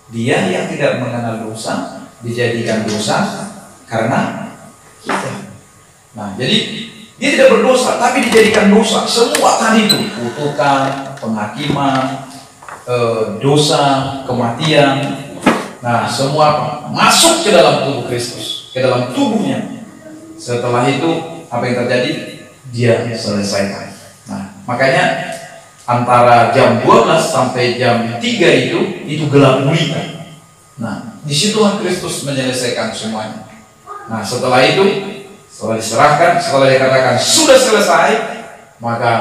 Dia yang tidak mengenal dosa dijadikan dosa karena kita. Nah, jadi dia tidak berdosa tapi dijadikan dosa. Semua tadi itu kutukan, penghakiman, dosa, kematian. Nah, semua masuk ke dalam tubuh Kristus, ke dalam tubuhnya. Setelah itu apa yang terjadi? Dia selesaikan. Nah, makanya antara jam 12 sampai jam 3 itu gelap gulita. Nah, disitulah Kristus menyelesaikan semuanya. Nah, setelah itu, setelah diserahkan, setelah dikatakan sudah selesai, maka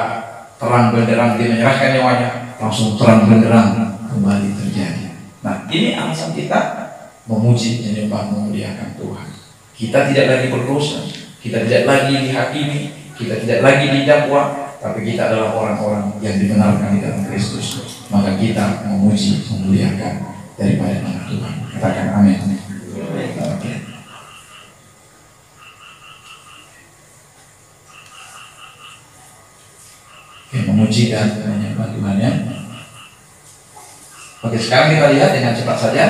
terang benderang dia menyerahkan nyawanya, langsung terang benderang kembali terjadi. Nah, ini alasan kita memuji, menyembah, memuliakan Tuhan. Kita tidak lagi berdosa, kita tidak lagi dihakimi, kita tidak lagi didakwa, tapi kita adalah orang-orang yang dibenarkan di dalam Kristus. Maka kita memuji, memuliakan daripada nama Tuhan. Katakan amin. Oke. Oke, memuji dan menyembah Tuhan ya. Oke, sekarang kita lihat dengan cepat saja.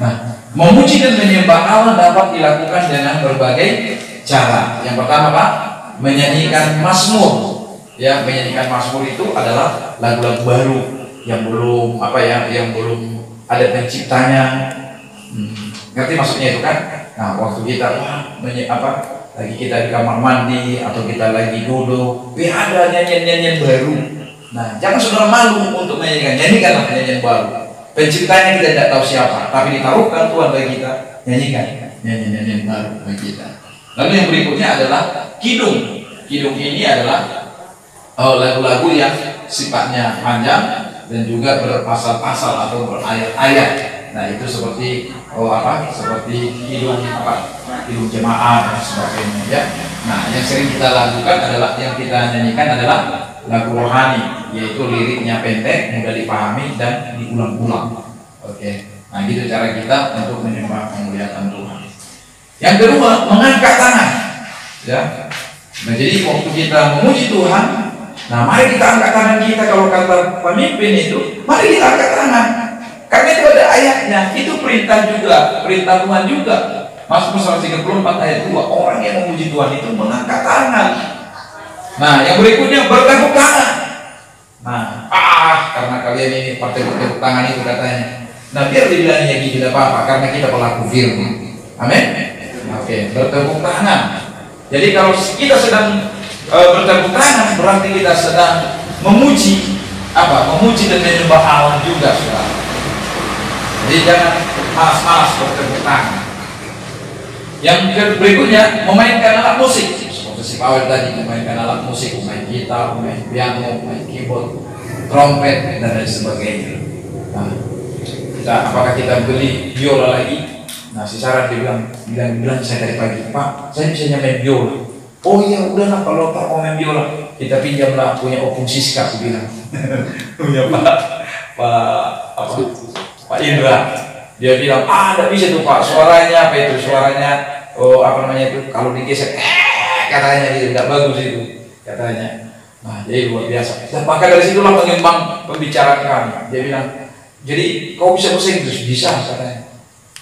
Nah, memuji dan menyembah Allah dapat dilakukan dengan berbagai cara. Yang pertama Pak, menyanyikan mazmur. Ya, menyanyikan mazmur itu adalah lagu-lagu baru yang belum yang belum ada penciptanya. Ngerti maksudnya itu kan? Nah, waktu kita lagi kita di kamar mandi atau kita lagi duduk, ada nyanyian-nyanyian baru. Nah, jangan saudara malu untuk nyanyikanlah nyanyian baru. Penciptanya kita tidak tahu siapa, tapi ditaruhkan Tuhan bagi kita, nyanyikan nyanyian-nyanyian baru bagi kita. Lalu yang berikutnya adalah kidung. Kidung ini adalah lagu-lagu yang sifatnya panjang dan juga berpasal-pasal atau berayat-ayat. Nah, itu seperti seperti kidung kidung jemaah dan sebagainya ya. Nah, yang sering kita lakukan adalah yang kita nyanyikan adalah lagu rohani, yaitu liriknya pendek, mudah dipahami dan diulang-ulang. Oke. Nah, gitu cara kita untuk menyembah, memuliakan Tuhan. Yang kedua, mengangkat tangan. Ya. Nah, jadi waktu kita memuji Tuhan, nah mari kita angkat tangan kita. Kalau kata pemimpin itu, mari kita angkat tangan. Karena itu ada ayatnya, itu perintah juga, perintah Tuhan juga. Mazmur 134 ayat 2, orang yang memuji Tuhan itu mengangkat tangan. Nah, yang berikutnya bertepuk tangan. Nah, karena kalian ini bertepuk tangan itu katanya. Nah, biar dibilangnya gitu tidak apa-apa, karena kita pelaku firman. Amin. Oke, bertepuk tangan. Jadi kalau kita sedang bertepuk tangan, berarti kita sedang memuji memuji dan menyembah Allah juga, saudara. Jadi jangan malas-malas bertepuk tangan. Yang berikutnya, memainkan alat musik. Seperti si Paul tadi, memainkan alat musik, main gitar, main piano, main keyboard, trompet, dan lain sebagainya. Nah, apakah kita beli biola lagi? Nah, si Sarah bilang saya dari pagi, Pak, saya bisa main biola. Oh iya, udahlah kalau tak mau main biola, kita pinjamlah punya Opung Siska, aku bilang. Punya Pak Indra. Dia bilang, tidak bisa tuh Pak, suaranya kalau digesek, katanya gitu, tidak bagus itu, katanya. Nah, jadi luar biasa. Dan maka dari situlah pengembang pembicaraan kami. Dia bilang, jadi kau bisa bahasa Inggris? Bisa, katanya.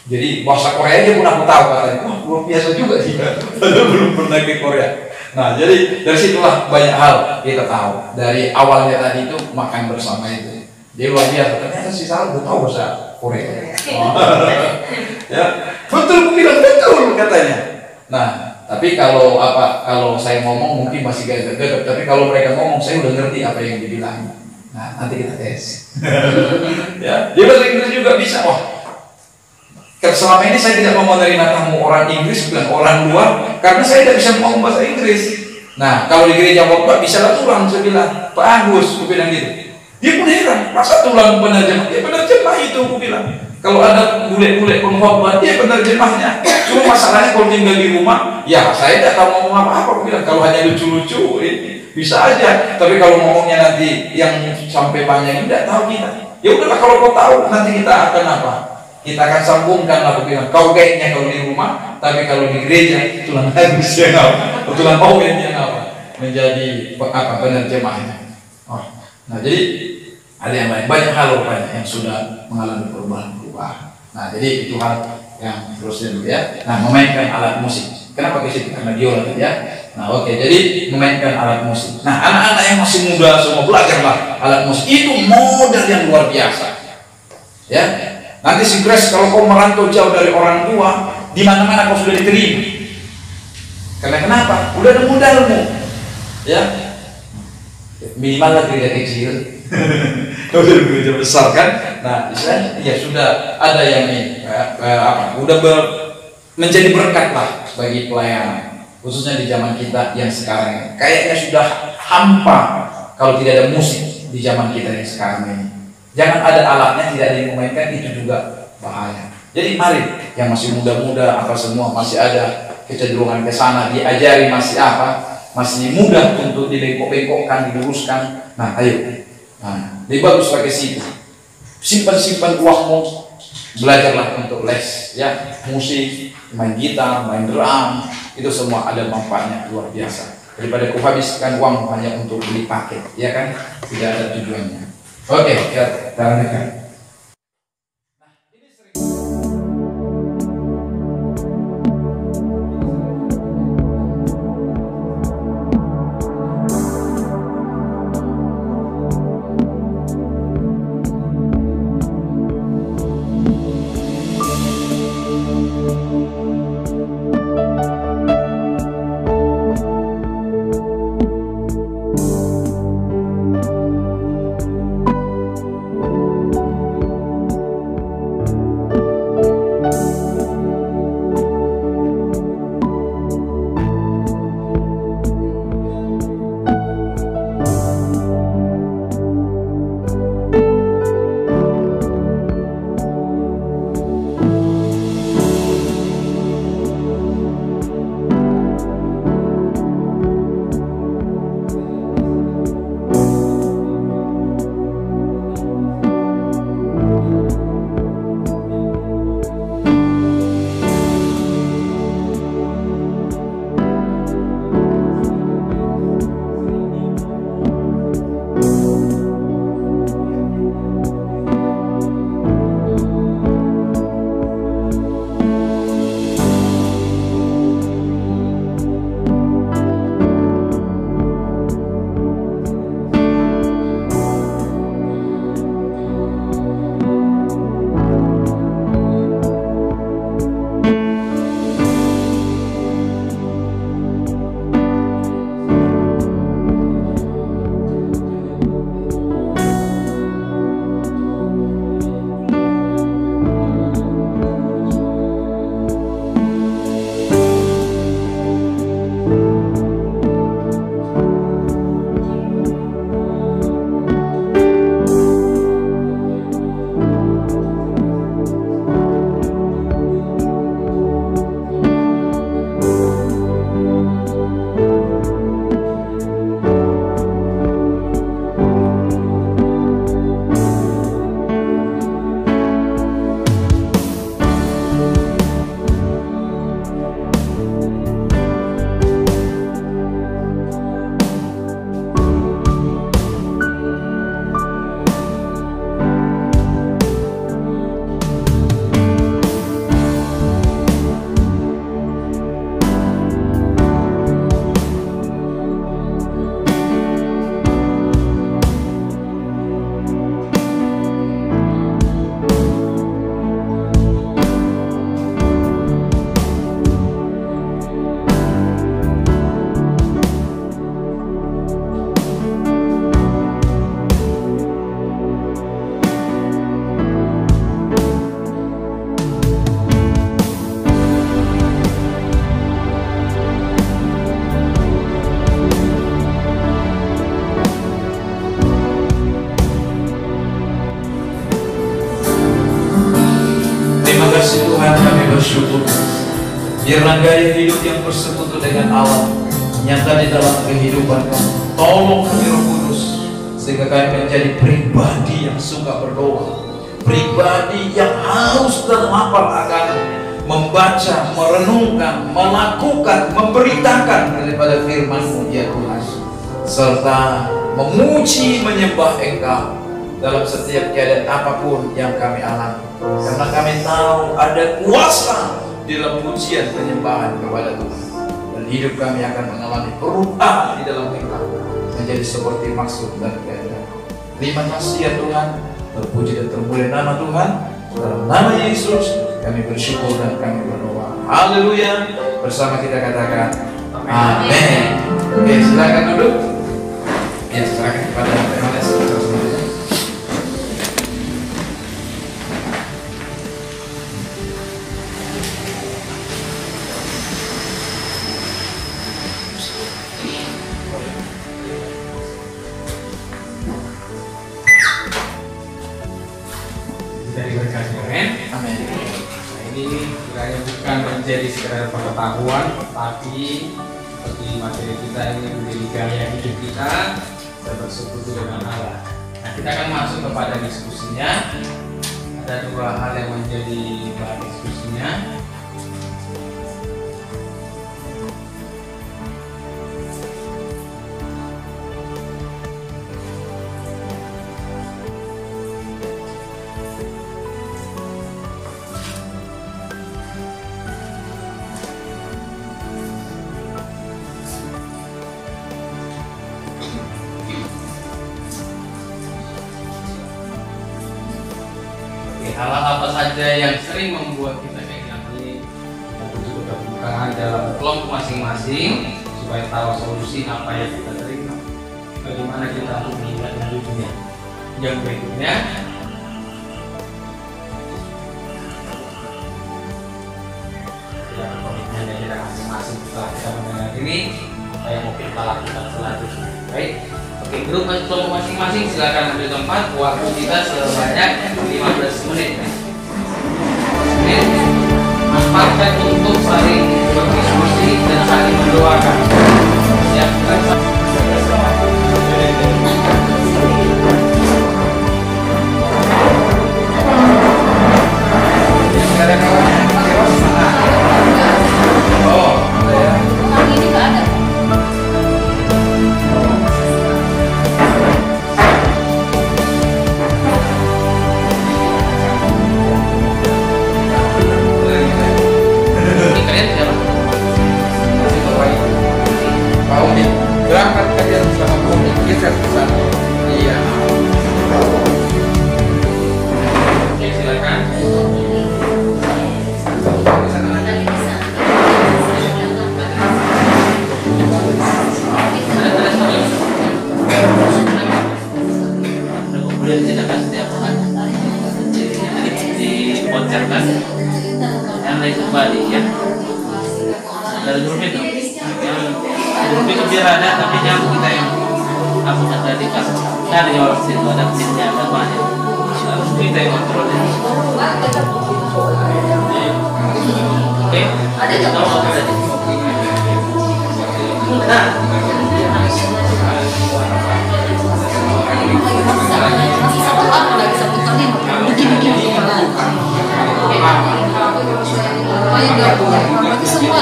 Jadi bahasa Korea aja pun aku tahu, katanya. Wah, luar biasa juga dia. Padahal belum pernah ke Korea. Nah, jadi dari situlah banyak hal kita tahu. Dari awalnya tadi itu makan bersama itu. Jadi luar biasa. Ternyata si Sal udah tahu bahasa Korea. Ya, betul, aku bilang betul katanya. Nah, tapi kalau saya ngomong mungkin masih gagap-gagap. Tapi kalau mereka ngomong, saya udah ngerti apa yang dibilang. Nah, nanti kita tes. Ya, dia bahasa Inggris juga bisa. Selama ini saya tidak mau menerima tamu orang Inggris, bukan orang luar, karena saya tidak bisa ngomong bahasa Inggris. Nah, kalau di gereja Bapak bisa lah tulang, saya bilang, Pak Agus, aku bilang gitu. Dia pun heran, masa tulang penerjemah? Dia penerjemah itu, aku bilang. Kalau ada bule-bule pengkhotbah, dia penerjemahnya. Cuma masalahnya kalau tinggal di rumah, ya saya tidak tahu ngomong apa-apa, aku bilang. Kalau hanya lucu-lucu, bisa aja. Tapi kalau ngomongnya nanti yang sampai panjang, tidak tahu kita. Ya udahlah, kalau kau tahu, nanti kita akan apa? Kita akan sambungkan, aku bilang. Kau kayaknya kalau di rumah, tapi kalau di gereja, tulang Agus yang apa? Tulang Owen yang apa? Menjadi penerjemahnya. Nah, jadi ada yang lain, banyak hal rupanya yang sudah mengalami perubahan. Nah, jadi itu hal yang terusnya dulu ya. Nah, memainkan alat musik. Kenapa ke situ? Karena biola tadi ya. Nah, oke. Jadi memainkan alat musik. Nah, anak-anak yang masih muda semua belajarlah alat musik. Itu modal yang luar biasa. Ya. Nanti si Grace kalau kau merantau jauh dari orang tua, di mana-mana kau sudah diterima. Karena kenapa? Udah ada modalmu. Ya. Minimal lah gereja kecil. Kalau dari gereja besar kan, nah istilahnya ya sudah ada yang ini, udah menjadi berkat lah bagi pelayanan, khususnya di zaman kita yang sekarang ini. Kayaknya sudah hampa kalau tidak ada musik di zaman kita yang sekarang ini. Jangan ada alatnya tidak dimainkan, itu juga bahaya. Jadi mari yang masih muda-muda apa semua masih ada kecenderungan ke sana, diajari masih apa, masih mudah untuk dibengkok-bengkokkan, diluruskan. Nah, ayo. Nah, lebih bagus pakai situ. Simpan uangmu, belajarlah untuk les, ya, musik, main gitar, main drum, itu semua ada manfaatnya luar biasa. Daripada kau habiskan uang hanya untuk beli paket, ya kan? Tidak ada tujuannya. Oke, ya, kita lanjutkan. Tuhan, kami bersyukur. Biarlah gaya hidup yang bersekutu dengan Allah nyata di dalam kehidupan kami. Tolong kami Roh Kudus, sehingga kami menjadi pribadi yang suka berdoa, pribadi yang haus dan lapar akan membaca, merenungkan, melakukan, memberitakan daripada firman-Mu ya Tuhan, serta memuji, menyembah Engkau dalam setiap keadaan apapun yang kami alami. Karena kami tahu ada kuasa di dalam pujian penyembahan kepada Tuhan, dan hidup kami akan mengalami perubahan di dalam Engkau menjadi seperti maksud dan kehendak. Terima kasih ya Tuhan, terpuji dan termulia nama Tuhan. Dalam nama Yesus kami bersyukur dan kami berdoa. Haleluya. Bersama kita katakan amin. Oke, silakan duduk. Ya, serahkan kepada Yohanes. Kita diberkati, amin. Amin. kiranya bukan menjadi sekedar pengetahuan, tapi seperti materi kita ini menjadi gaya hidup kita dan bersekutu dengan Allah. Nah, kita akan masuk kepada diskusinya. Ada dua hal yang menjadi bahan diskusinya. Hal apa saja yang sering membuat kita kayak gini, kita butuh keterbukaan dalam kelompok masing-masing supaya tahu solusi apa yang kita terima, bagaimana kita untuk melihat hidupnya. Yang berikutnya, ya komitmen dari kita masing-masing setelah kita mendengar ini, apa yang mau kita lakukan selanjutnya. Baik. Oke, grup kelompok masing-masing silakan ambil tempat. Waktu kita sebanyak 15 menit. Manfaatkan untuk saling berdiskusi dan saling mendoakan. Siapkan berangkat kalian sama komik kita bersama. Iya. Oke, silakan. Kemudian tindakan setiap diponcatkan yang lain kembali ya. Dari dulu itu. Grup biar ada, tapi jangan kita yang aku tadi kan dari orang situ ada mesinnya ada banyak, harus kita yang kontrol ini. Oke, ada yang tahu apa tadi? Nah, semua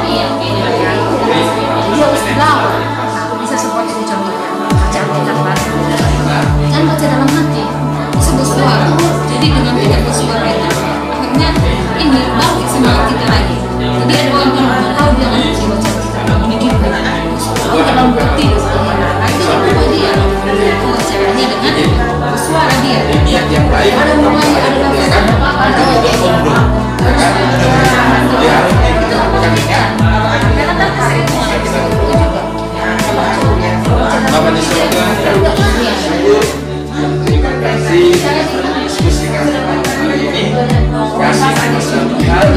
dia istilah aku bisa seperti itu contohnya baca kita baca kan baca dalam hati sebut suara jadi dengan tidak bersuara itu akhirnya ini balik semangat kita lagi jadi ada orang tahu dia lagi baca kita mikir aku dalam bukti itu dia bacanya dengan bersuara dia yang baik ada mulai ada Bapak di surga, terima kasih diskusi kami hari ini. Kasih Tuhan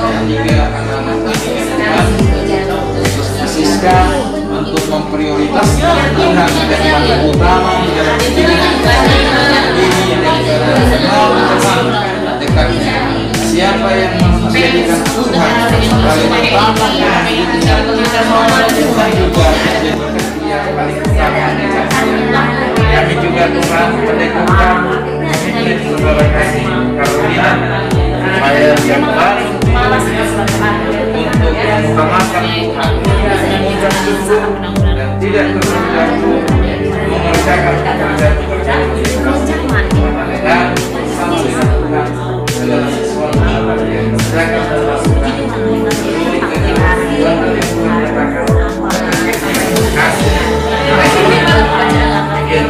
dan juga anak-anak khususnya Siska untuk memprioritaskan Tuhan menjadi paling utama dalam hidup ini yang dekatnya. Siapa yang menjadikan Tuhan paling utama dalam hidupnya, Tuhan juga menjadikan Dia paling utama. Kami juga Tuhan mendekat milik saudara kami Carolina supaya dia kembali untuk mengutamakan Tuhan, memudah sungguh dan tidak terganggu mengerjakan pekerjaan-pekerjaan dan bersama dengan Tuhan segala sesuatu yang terjaga dalam Tuhan milik dengan Tuhan dan Tuhan nyatakan. Terima kasih. Dan juga kepada yang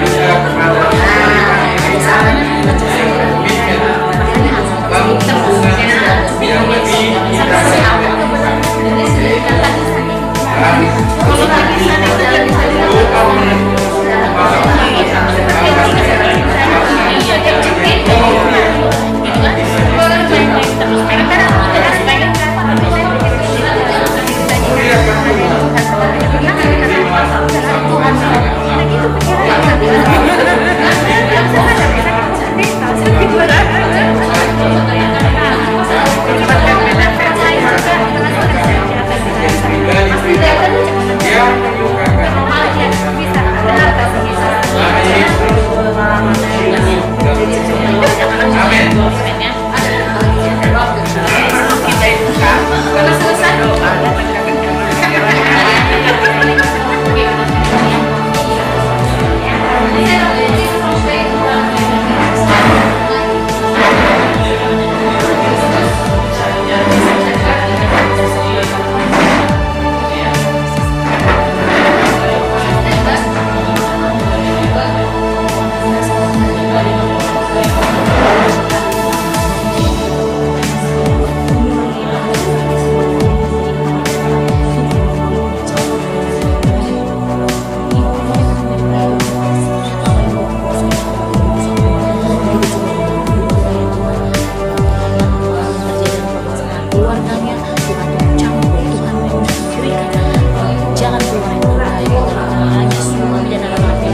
komitmen membangun hubungan yang Jangan keluar justru kami dalam hati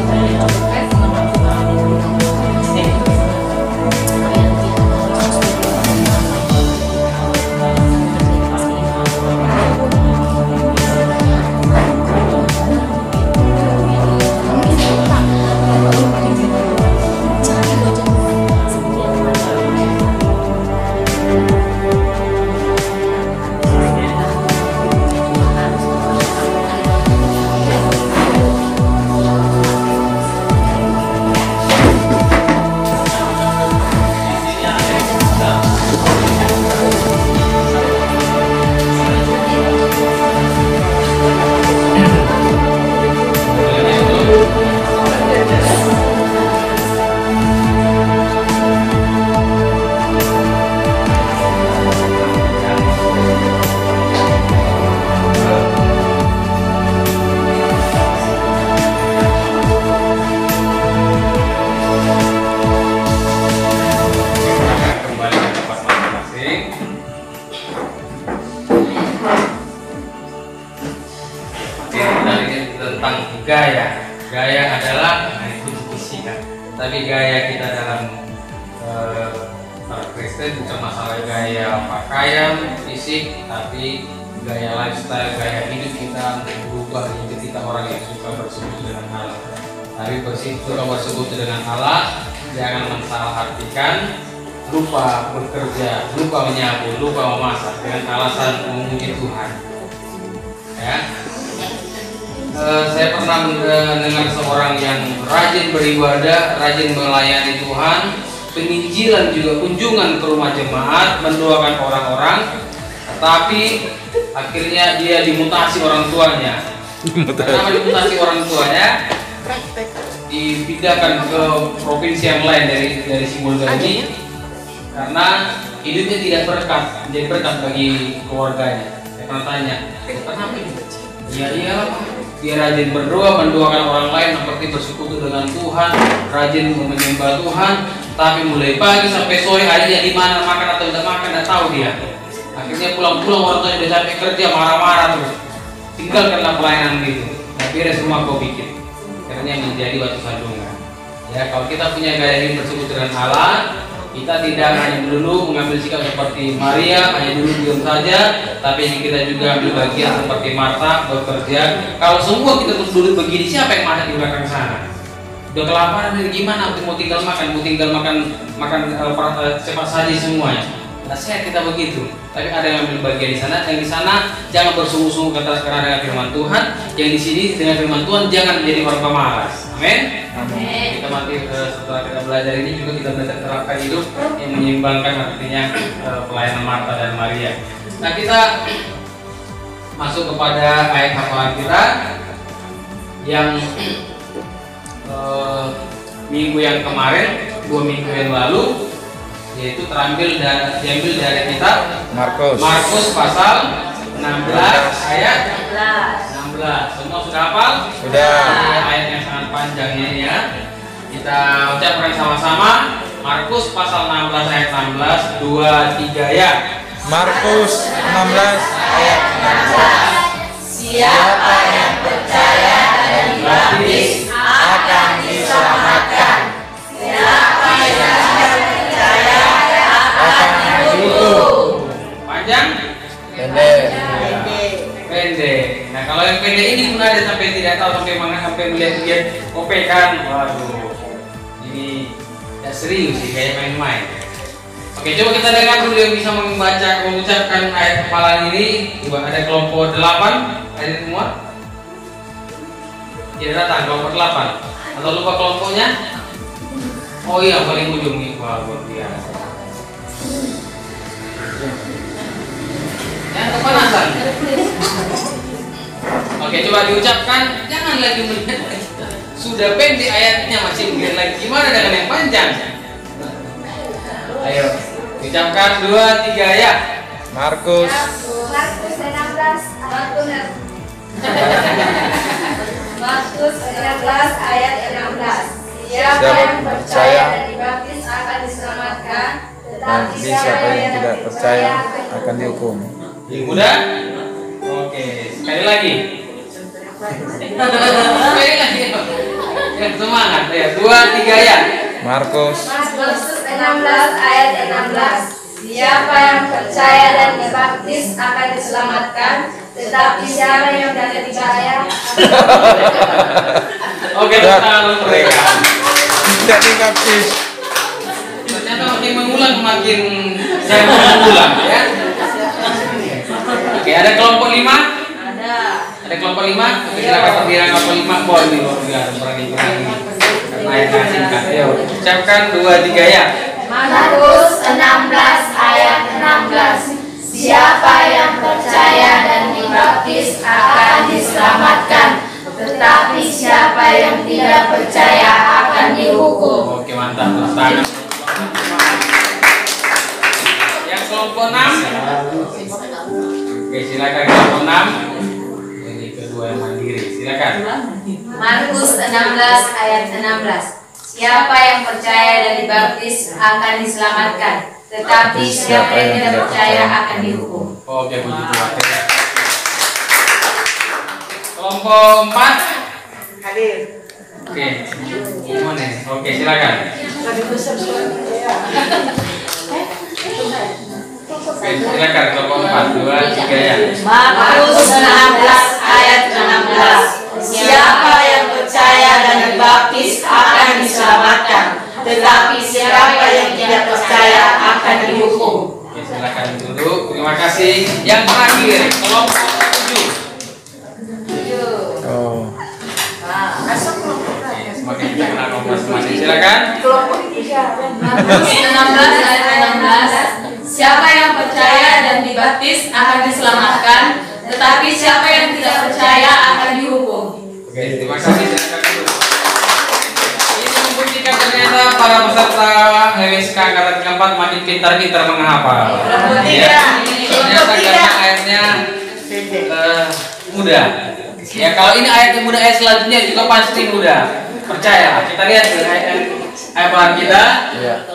gaya. Gaya adalah itu fisika. Tapi gaya kita dalam Kristen bukan masalah gaya pakaian, fisik, tapi gaya lifestyle, gaya hidup kita untuk berubah menjadi kita orang yang suka bersekutu dengan Allah. Tapi suka bersekutu dengan Allah, jangan mensalahartikan, lupa bekerja, lupa menyapu, lupa memasak dengan alasan memuji Tuhan. Ya. Saya pernah mendengar seorang yang rajin beribadah, rajin melayani Tuhan, penginjilan juga kunjungan ke rumah jemaat, mendoakan orang-orang, tetapi akhirnya dia dimutasi orang tuanya. Kenapa dimutasi orang tuanya? Dipindahkan ke provinsi yang lain dari Simbolga ini karena hidupnya tidak berkat, menjadi berkat bagi keluarganya. Saya pernah tanya, kenapa ini? Iya, dia rajin berdoa, mendoakan orang lain, seperti bersekutu dengan Tuhan, rajin menyembah Tuhan, tapi mulai pagi sampai sore akhirnya di mana makan atau tidak makan tidak tahu dia. Akhirnya pulang-pulang orang tuanya udah sampai kerja marah-marah terus. Tinggalkanlah pelayanan gitu. Nah, beres semua kau bikin. Akhirnya menjadi batu sandungan. Ya, kalau kita punya gaya hidup bersekutu dengan Allah, kita tidak hanya dulu mengambil sikap seperti Maria, hanya dulu diam saja, tapi kita juga ambil bagian seperti Marta, bekerja. Kalau semua kita terus duduk begini, siapa yang masak di belakang sana? Udah kelaparan dari gimana? Mau tinggal makan cepat saja semuanya. Nah, sehat kita begitu. Tapi ada yang ambil bagian di sana, yang di sana jangan bersungguh-sungguh karena dengan firman Tuhan, yang di sini dengan firman Tuhan jangan menjadi orang pemalas. Amin. Kita nanti setelah kita belajar ini juga kita belajar terapkan hidup yang menyeimbangkan artinya pelayanan Marta dan Maria. Nah, kita masuk kepada ayat hafalan kita yang minggu yang kemarin, 2 minggu yang lalu, yaitu diambil dari kitab Markus pasal 16 ayat 16. Semua sudah hafal? Sudah. Ayat yang sangat panjang ini ya. Kita ucapkan sama-sama. Markus pasal 16 ayat 16, 2, 3 ya. Markus 16 ayat 16. Siapa yang percaya dan dibaptis akan diselamatkan. Siapa yang tidak percaya akan dihukum. Panjang? Pendek. Nah, kalau yang pendek ini pun ada sampai tidak tahu sampai mana, sampai melihat kopekan. Waduh, ini tidak serius sih, kayak main-main. Oke, coba kita dengar dulu yang bisa mengucapkan ayat hafalan ini. Coba ada kelompok 8, ada semua? Ya datang kelompok 8. Atau lupa kelompoknya? Oh iya, paling ujung nih. Wah, luar biasa. Yang kepanasan. Oke, coba diucapkan. Jangan lagi melihat. Sudah pendek ayatnya masih melihat lagi. Gimana dengan yang panjang? Ayo, ucapkan 2, 3 ya. Markus 16 ayat 16. Siapa yang percaya dan dibaptis akan diselamatkan, tetapi siapa yang tidak percaya akan dihukum. Udah? Oke, sekali lagi. Semangat ya. 2, 3 ya. Markus. Markus 16 ayat 16. Siapa yang percaya dan dibaptis akan diselamatkan, tetapi siapa yang tidak percaya Oke, tangan mereka. Tidak dibaptis. Ternyata makin mengulang makin saya mengulang ya. Oke, ada kelompok 5? Ada kelompok 5? Oke, silakan pergiliran kelompok 5. Boleh nih, luar biasa berani-berani. Karena ayatnya singkat. Ayo, ucapkan 2, 3 ya. Markus 16 ayat 16. Siapa yang percaya dan dibaptis akan diselamatkan, tetapi siapa yang tidak percaya akan dihukum. Oke, mantap. Tepuk tangan. Yang kelompok 6? Oke, silakan kelompok 6. Ini kedua yang mandiri. Silakan. Markus 16 ayat 16. Siapa yang percaya dan dibaptis akan diselamatkan, tetapi siapa yang tidak percaya akan dihukum. Oke, puji Tuhan. Kelompok 4? Hadir. Oke. Gimana? Oke, silakan. Oke, silakan kelompok 4, 2, 3 ya. Markus 16 ayat 16. Siapa yang percaya dan dibaptis akan diselamatkan, tetapi siapa yang tidak percaya akan dihukum. Oke, silakan duduk. Terima kasih. Yang terakhir, kelompok 7. Oh. Oke, semakin kita kenal kelompok masing-masing. Silakan. Markus 16 ayat 16. Siapa yang percaya dan dibaptis akan diselamatkan, tetapi siapa yang tidak percaya akan dihukum. Oke, terima kasih. Silakan duduk. Ini membuktikan ternyata para peserta HWSK angkatan keempat makin pintar-pintar menghafal. Ya, ternyata karena ayatnya mudah. Ya, kalau ini ayat yang mudah, ayat selanjutnya juga pasti mudah. Percaya. Kita lihat di ayat kita.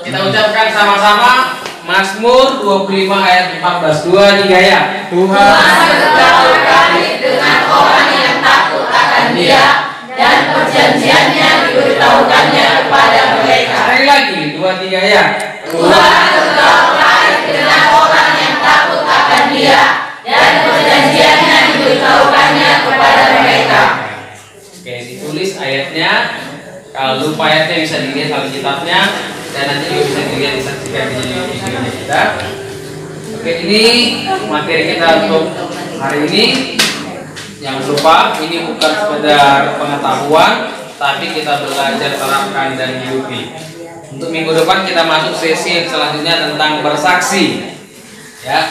Kita ucapkan sama-sama. Mazmur 25 ayat 14. 2, 3 ya. Tuhan bergaul kami dengan orang yang takut akan Dia, dan perjanjiannya diberitahukannya kepada mereka. Sekali lagi, 2, 3 ya. Tuhan bergaul kami dengan orang yang takut akan Dia, dan perjanjiannya diberitahukannya kepada mereka. Oke, ditulis ayatnya. Kalau lupa ayatnya bisa dilihat Alkitabnya, dan nanti juga bisa dilihat disaksikan di videonya kita. Oke, ini materi kita untuk hari ini. Jangan lupa, ini bukan sekedar pengetahuan, tapi kita belajar, terapkan, dan hidupi. Untuk minggu depan kita masuk sesi yang selanjutnya tentang bersaksi. Ya,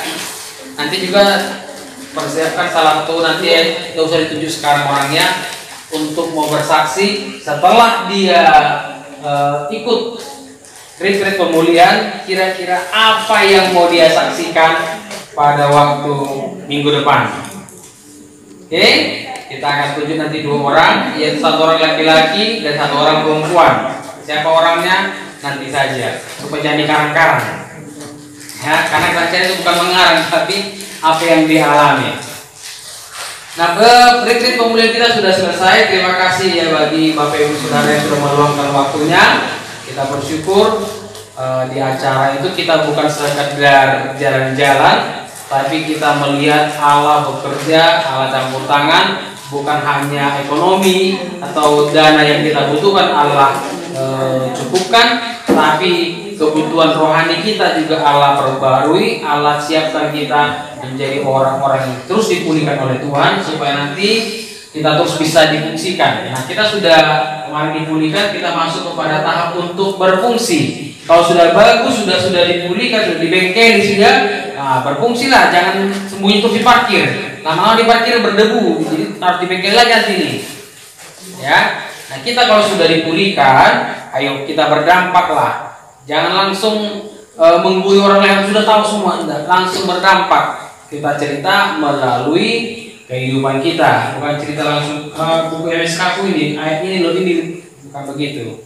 nanti juga persiapkan salah satu, nanti tidak usah ditunjuk sekarang orangnya, untuk mau bersaksi setelah dia ikut retreat pemulihan. Kira-kira apa yang mau dia saksikan pada waktu minggu depan? Oke, kita akan tunjuk nanti 2 orang, yaitu 1 orang laki-laki dan 1 orang perempuan. Siapa orangnya? Nanti saja. Untuk penyanyi karang-karang. Ya, karena karang itu bukan mengarang, tapi apa yang dialami. Nah, retreat pemulihan kita sudah selesai. Terima kasih ya bagi Bapak Ibu Saudara yang sudah meluangkan waktunya. Kita bersyukur di acara itu kita bukan sekedar jalan-jalan, tapi kita melihat Allah bekerja, Allah campur tangan, bukan hanya ekonomi atau dana yang kita butuhkan Allah cukupkan, tapi kebutuhan rohani kita juga Allah perbarui. Allah siapkan kita menjadi orang-orang yang terus dipulihkan oleh Tuhan, supaya nanti kita terus bisa difungsikan. Nah, kita sudah kemarin dipulihkan, kita masuk kepada tahap untuk berfungsi. Kalau sudah bagus, sudah dipulihkan, sudah dibengkel, sudah berfungsilah, jangan sembunyi terus di parkir. Lama-lama di parkir berdebu, jadi harus dibengkel lagi nanti nih. Ya, nah kita kalau sudah dipulihkan, ayo kita berdampak lah. Jangan langsung menggurui orang lain yang sudah tahu semua, enggak. Langsung berdampak. Kita cerita melalui kehidupan kita, bukan cerita langsung buku MSK ini, ayat ini loh, ini bukan begitu.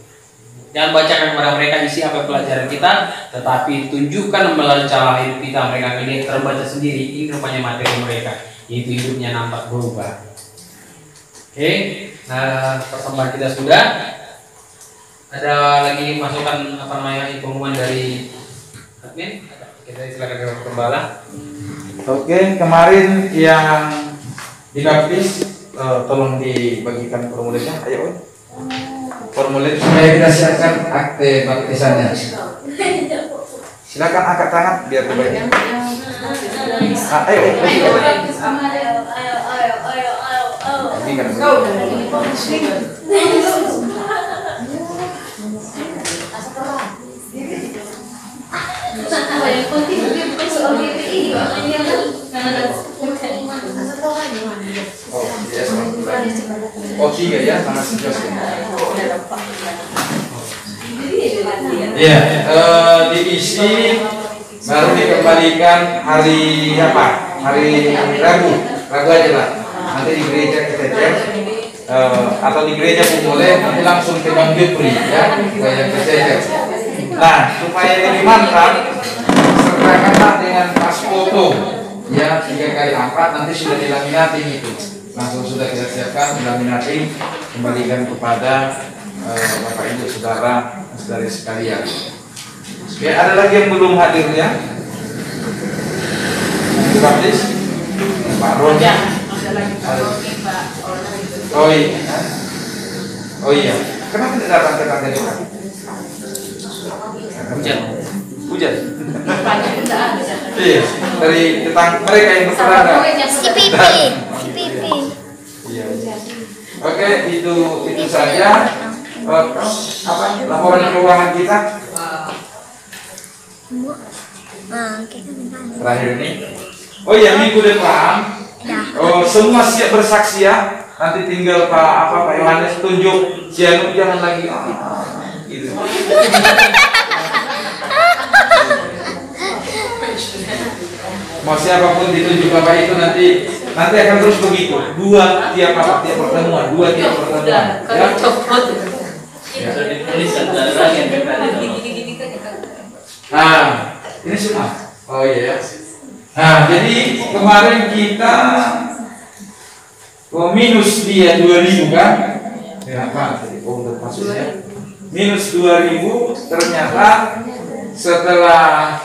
Jangan bacakan kepada mereka isi apa pelajaran kita, tetapi tunjukkan melalui cara hidup kita, mereka melihat terbaca sendiri, ini rupanya materi mereka, yaitu hidupnya nampak berubah. Oke, nah persembahan kita sudah. Ada lagi masukan apa namanya pengumuman dari admin? Kita silakan ke Gembala. Oke, kemarin yang dibaptis tolong dibagikan formulirnya. Ayo, formulir supaya kita siapkan akte baptisannya. Silakan angkat tangan biar terbaik. Ayo. Ini kan. Oh tiga ya, sama sejauh. Iya, diisi baru dikembalikan hari apa? Hari Rabu aja lah. Nanti di gereja kita cek atau di gereja pun boleh. Nanti langsung ke Bang Jupri ya, gereja kita cek. Nah, supaya lebih mantap, sertakanlah dengan pas foto ya 3x4 nanti sudah dilaminating itu. Langsung sudah kita siapkan dilaminating, kembalikan kepada Bapak Ibu Saudara saudari sekalian. Oke, ada lagi yang belum hadir ya? Baptis? Pak Roni. Oh iya. Kenapa tidak datang ke kantor ini? Hujan. Iya, dari tentang mereka yang bertetangga. Si Pipi. Iya. Oke, itu saja. Apa laporan keuangan kita? Terakhir ini. Oh iya, minggu depan. Semua siap bersaksi ya. Nanti tinggal Pak Yohanes tunjuk Cianu, jangan lagi gitu. Mau siapapun ditunjuk Bapak itu nanti akan terus begitu. Dua tiap pertemuan. Ya. Nah, ini semua. Oh iya. Nah, jadi kemarin kita minus dia 2000 kan? Ya, apa? Udah maksudnya minus 2000 ternyata setelah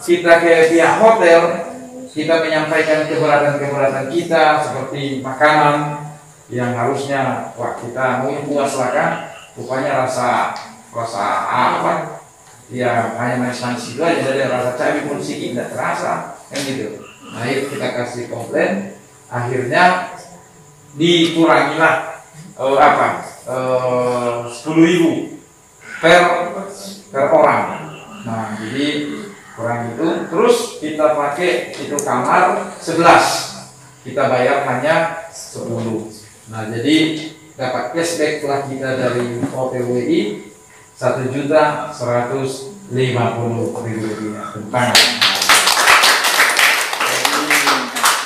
kita ke pihak hotel, kita menyampaikan keberatan kita seperti makanan yang harusnya kita mau puas lah kan, rupanya rasa apa? Ya hanya manis-manis itu aja, jadi rasa cabai pun sedikit tidak terasa, kan gitu. Nah itu kita kasih komplain, akhirnya dikurangilah 10.000 per orang. Nah jadi kurang itu, terus kita pakai itu kamar 11, kita bayar hanya 10. Nah jadi dapat cashback lah kita dari OPWI 1.150.000 rupiah.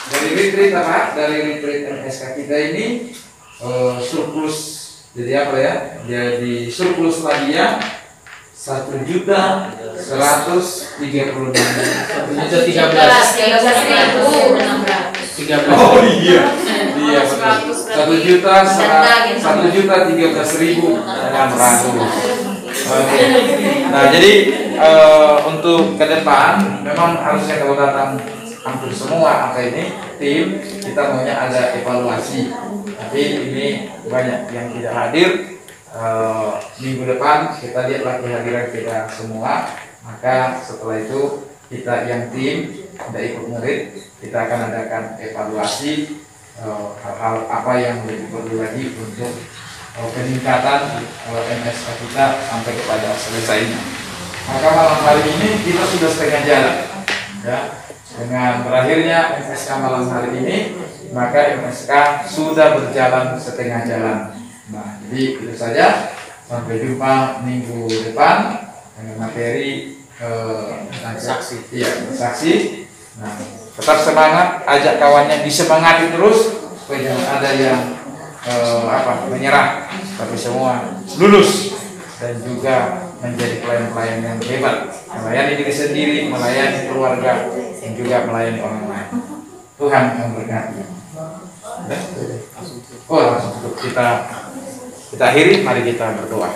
Dari retreat dari retreat MSK kita ini surplus, jadi apa ya? Jadi surplus lagi ya 1.136.000. Oh iya, betul. 1.113.600. Nah jadi untuk ke depan memang harusnya kalau datang hampir semua apa ini tim kita maunya ada evaluasi, tapi ini banyak yang tidak hadir. Minggu depan kita lihat lagi kehadiran kita semua, maka setelah itu kita yang tim tidak ikut ngerit, kita akan adakan evaluasi hal-hal apa yang lebih perlu lagi untuk peningkatan MSK kita sampai kepada selesainya. Maka malam hari ini kita sudah setengah jalan ya. Dengan berakhirnya MSK malam hari ini, maka MSK sudah berjalan setengah jalan. Nah, jadi itu saja. Sampai jumpa minggu depan dengan materi saksi. Iya, saksi. Nah, tetap semangat, ajak kawannya disemangati terus supaya jangan ada yang menyerah, tapi semua lulus dan juga menjadi klien-klien yang hebat, melayani diri sendiri, melayani keluarga, dan juga melayani orang lain. Tuhan memberkati. Oh, langsung. kita akhiri, mari kita berdoa.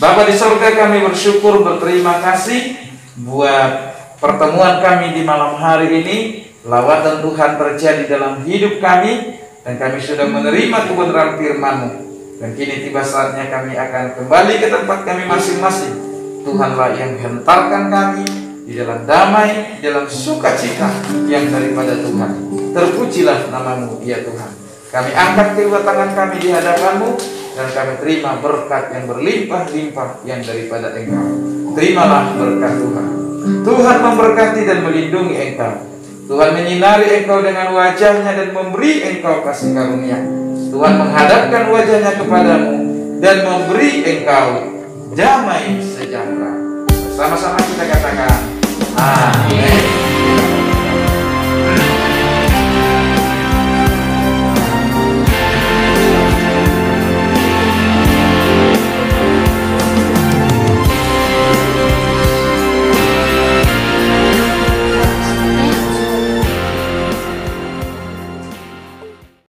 Bapa di surga, kami bersyukur, berterima kasih buat pertemuan kami di malam hari ini. Lawatan Tuhan terjadi dalam hidup kami, dan kami sudah menerima kebenaran firman-Mu. Dan kini tiba saatnya kami akan kembali ke tempat kami masing-masing. Tuhanlah yang hentarkan kami di dalam damai, di dalam sukacita yang daripada Tuhan. Terpujilah nama-Mu ya Tuhan. Kami angkat kedua tangan kami di hadapan-Mu, dan kami terima berkat yang berlimpah-limpah yang daripada Engkau. Terimalah berkat Tuhan. Tuhan memberkati dan melindungi Engkau. Tuhan menyinari Engkau dengan wajah-Nya dan memberi Engkau kasih karunia. Tuhan menghadapkan wajah-Nya kepadamu dan memberi Engkau damai sejahtera. Bersama-sama kita katakan amin.